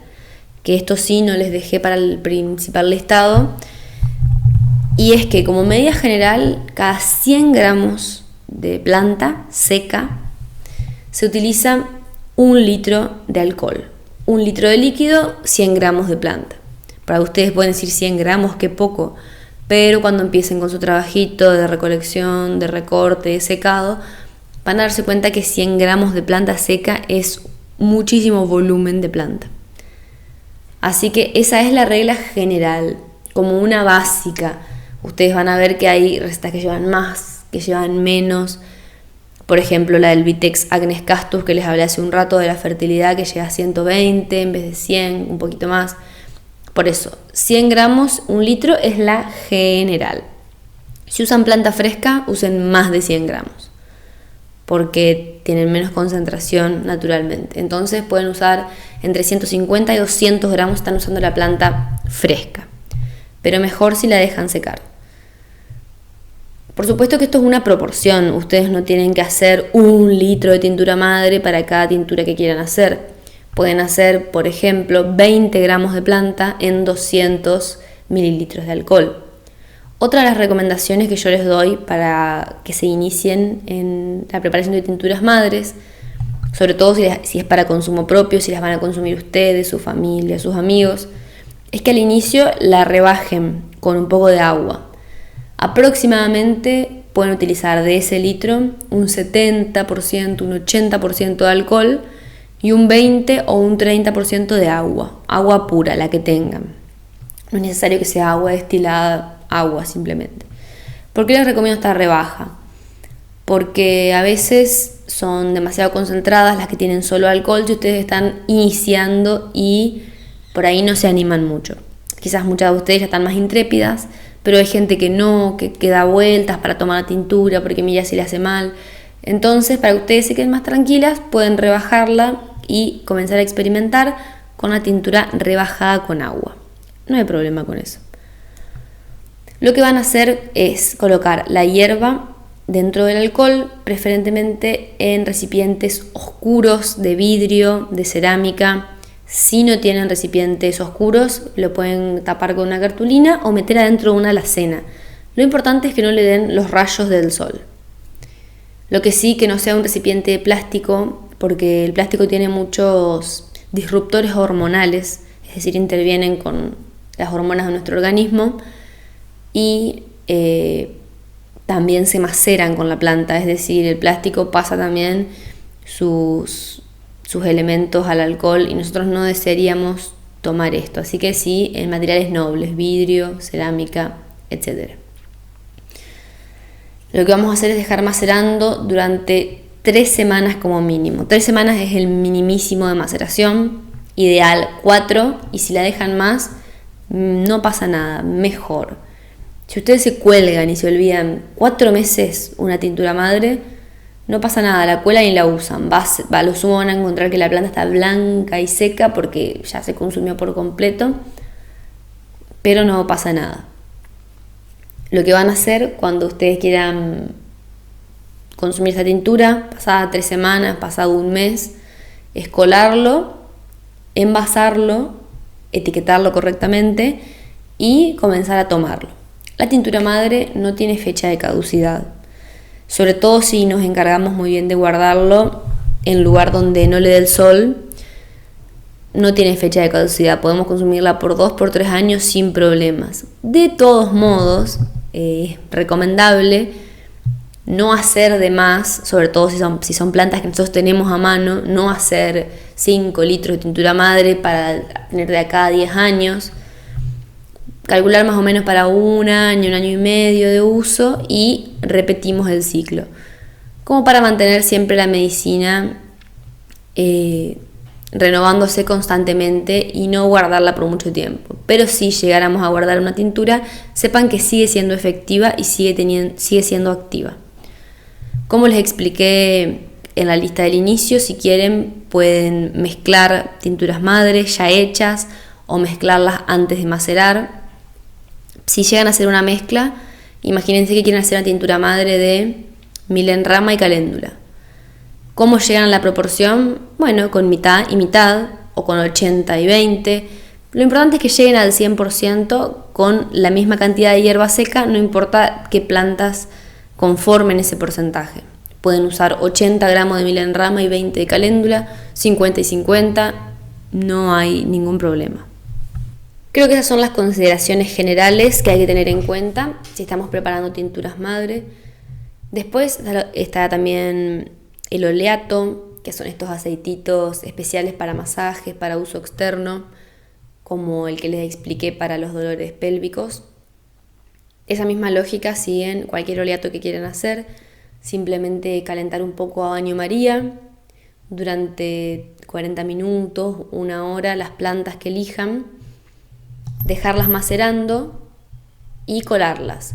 que esto sí no les dejé para el principal listado, y es que como medida general, cada 100 gramos de planta seca se utiliza 1 litro de alcohol. 1 litro de líquido, 100 gramos de planta. Para ustedes pueden decir 100 gramos, qué poco, pero cuando empiecen con su trabajito de recolección, de recorte, de secado, van a darse cuenta que 100 gramos de planta seca es muchísimo volumen de planta. Así que esa es la regla general, como una básica. Ustedes van a ver que hay recetas que llevan más, que llevan menos. Por ejemplo, la del Vitex Agnes Castus que les hablé hace un rato de la fertilidad, que llega a 120 en vez de 100, un poquito más. Por eso, 100 gramos, 1 litro es la general. Si usan planta fresca, usen más de 100 gramos, porque tienen menos concentración naturalmente. Entonces pueden usar entre 150 y 200 gramos, están usando la planta fresca, pero mejor si la dejan secar. Por supuesto que esto es una proporción, ustedes no tienen que hacer 1 litro de tintura madre para cada tintura que quieran hacer. Pueden hacer, por ejemplo, 20 gramos de planta en 200 mililitros de alcohol. Otra de las recomendaciones que yo les doy para que se inicien en la preparación de tinturas madres, sobre todo si es para consumo propio, si las van a consumir ustedes, su familia, sus amigos, es que al inicio la rebajen con un poco de agua. Aproximadamente pueden utilizar de ese litro un 70%, un 80% de alcohol y un 20 o un 30% de agua pura, la que tengan. No es necesario que sea agua destilada, agua simplemente. ¿Por qué les recomiendo esta rebaja? Porque a veces son demasiado concentradas las que tienen solo alcohol y ustedes están iniciando y por ahí no se animan mucho. Quizás muchas de ustedes ya están más intrépidas, pero hay gente que no, que da vueltas para tomar la tintura porque mira si le hace mal. Entonces, para que ustedes se queden más tranquilas, pueden rebajarla y comenzar a experimentar con la tintura rebajada con agua. No hay problema con eso. Lo que van a hacer es colocar la hierba dentro del alcohol, preferentemente en recipientes oscuros de vidrio, de cerámica. Si no tienen recipientes oscuros, lo pueden tapar con una cartulina o meter adentro de una alacena. Lo importante es que no le den los rayos del sol. Lo que sí, que no sea un recipiente de plástico, porque el plástico tiene muchos disruptores hormonales, es decir, intervienen con las hormonas de nuestro organismo y también se maceran con la planta, es decir, el plástico pasa también sus elementos al alcohol y nosotros no desearíamos tomar esto. Así que sí, en materiales nobles, vidrio, cerámica, etc. Lo que vamos a hacer es dejar macerando durante 3 semanas como mínimo. 3 semanas es el minimísimo de maceración, ideal 4, y si la dejan más, no pasa nada, mejor. Si ustedes se cuelgan y se olvidan 4 meses una tintura madre, no pasa nada, la cuelan y la usan. A lo sumo van a encontrar que la planta está blanca y seca porque ya se consumió por completo, pero no pasa nada. Lo que van a hacer cuando ustedes quieran consumir esta tintura, pasada 3 semanas, pasado un mes, es colarlo, envasarlo etiquetarlo correctamente y comenzar a tomarlo. La tintura madre no tiene fecha de caducidad, sobre todo si nos encargamos muy bien de guardarlo en lugar donde no le dé el sol. No tiene fecha de caducidad, podemos consumirla por 2 por 3 años sin problemas. De todos modos, es recomendable no hacer de más, sobre todo si son plantas que nosotros tenemos a mano, no hacer 5 litros de tintura madre para tener de acá a 10 años. Calcular más o menos para un año y medio de uso y repetimos el ciclo. Como para mantener siempre la medicina renovándose constantemente y no guardarla por mucho tiempo. Pero si llegáramos a guardar una tintura, sepan que sigue siendo efectiva y sigue siendo activa. Como les expliqué en la lista del inicio, si quieren pueden mezclar tinturas madres ya hechas o mezclarlas antes de macerar. Si llegan a hacer una mezcla, imagínense que quieren hacer una tintura madre de milenrama y caléndula. ¿Cómo llegan a la proporción? Bueno, con mitad y mitad o con 80 y 20. Lo importante es que lleguen al 100% con la misma cantidad de hierba seca, no importa qué plantas conformen ese porcentaje. Pueden usar 80 gramos de milenrama y 20 de caléndula, 50 y 50, no hay ningún problema. Creo que esas son las consideraciones generales que hay que tener en cuenta si estamos preparando tinturas madre. Después está también el oleato, que son estos aceititos especiales para masajes, para uso externo, como el que les expliqué para los dolores pélvicos. Esa misma lógica siguen cualquier oleato que quieran hacer, simplemente calentar un poco a baño María durante 40 minutos, 1 hora, las plantas que elijan, dejarlas macerando y colarlas.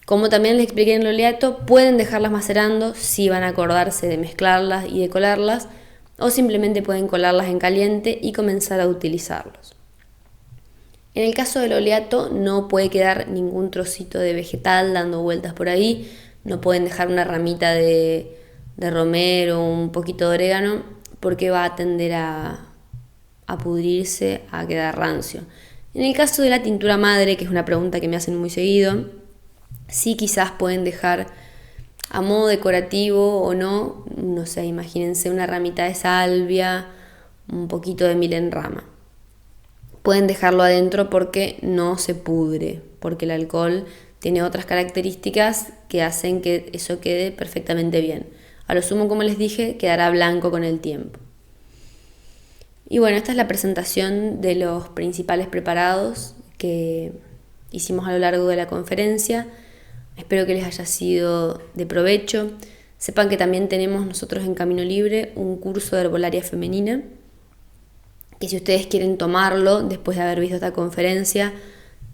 Como también les expliqué en el oleato, pueden dejarlas macerando si van a acordarse de mezclarlas y de colarlas, o simplemente pueden colarlas en caliente y comenzar a utilizarlos. En el caso del oleato no puede quedar ningún trocito de vegetal dando vueltas por ahí, no pueden dejar una ramita de romero o un poquito de orégano porque va a tender a pudrirse, a quedar rancio. En el caso de la tintura madre, que es una pregunta que me hacen muy seguido, sí quizás pueden dejar a modo decorativo o no, no sé, imagínense una ramita de salvia, un poquito de milenrama. Pueden dejarlo adentro porque no se pudre, porque el alcohol tiene otras características que hacen que eso quede perfectamente bien. A lo sumo, como les dije, quedará blanco con el tiempo. Y bueno, esta es la presentación de los principales preparados que hicimos a lo largo de la conferencia. Espero que les haya sido de provecho. Sepan que también tenemos nosotros en Camino Libre un curso de herbolaria femenina, que si ustedes quieren tomarlo después de haber visto esta conferencia,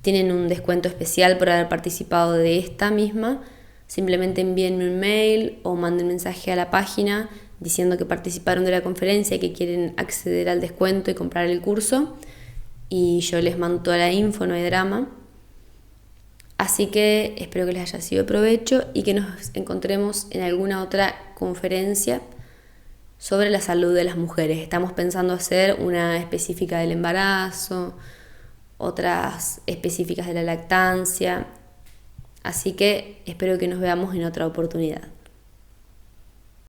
tienen un descuento especial por haber participado de esta misma. Simplemente envíenme un mail o manden mensaje a la página diciendo que participaron de la conferencia y que quieren acceder al descuento y comprar el curso, y yo les mando toda la info, no hay drama. Así que espero que les haya sido de provecho y que nos encontremos en alguna otra conferencia sobre la salud de las mujeres. Estamos pensando hacer una específica del embarazo, otras específicas de la lactancia, así que espero que nos veamos en otra oportunidad.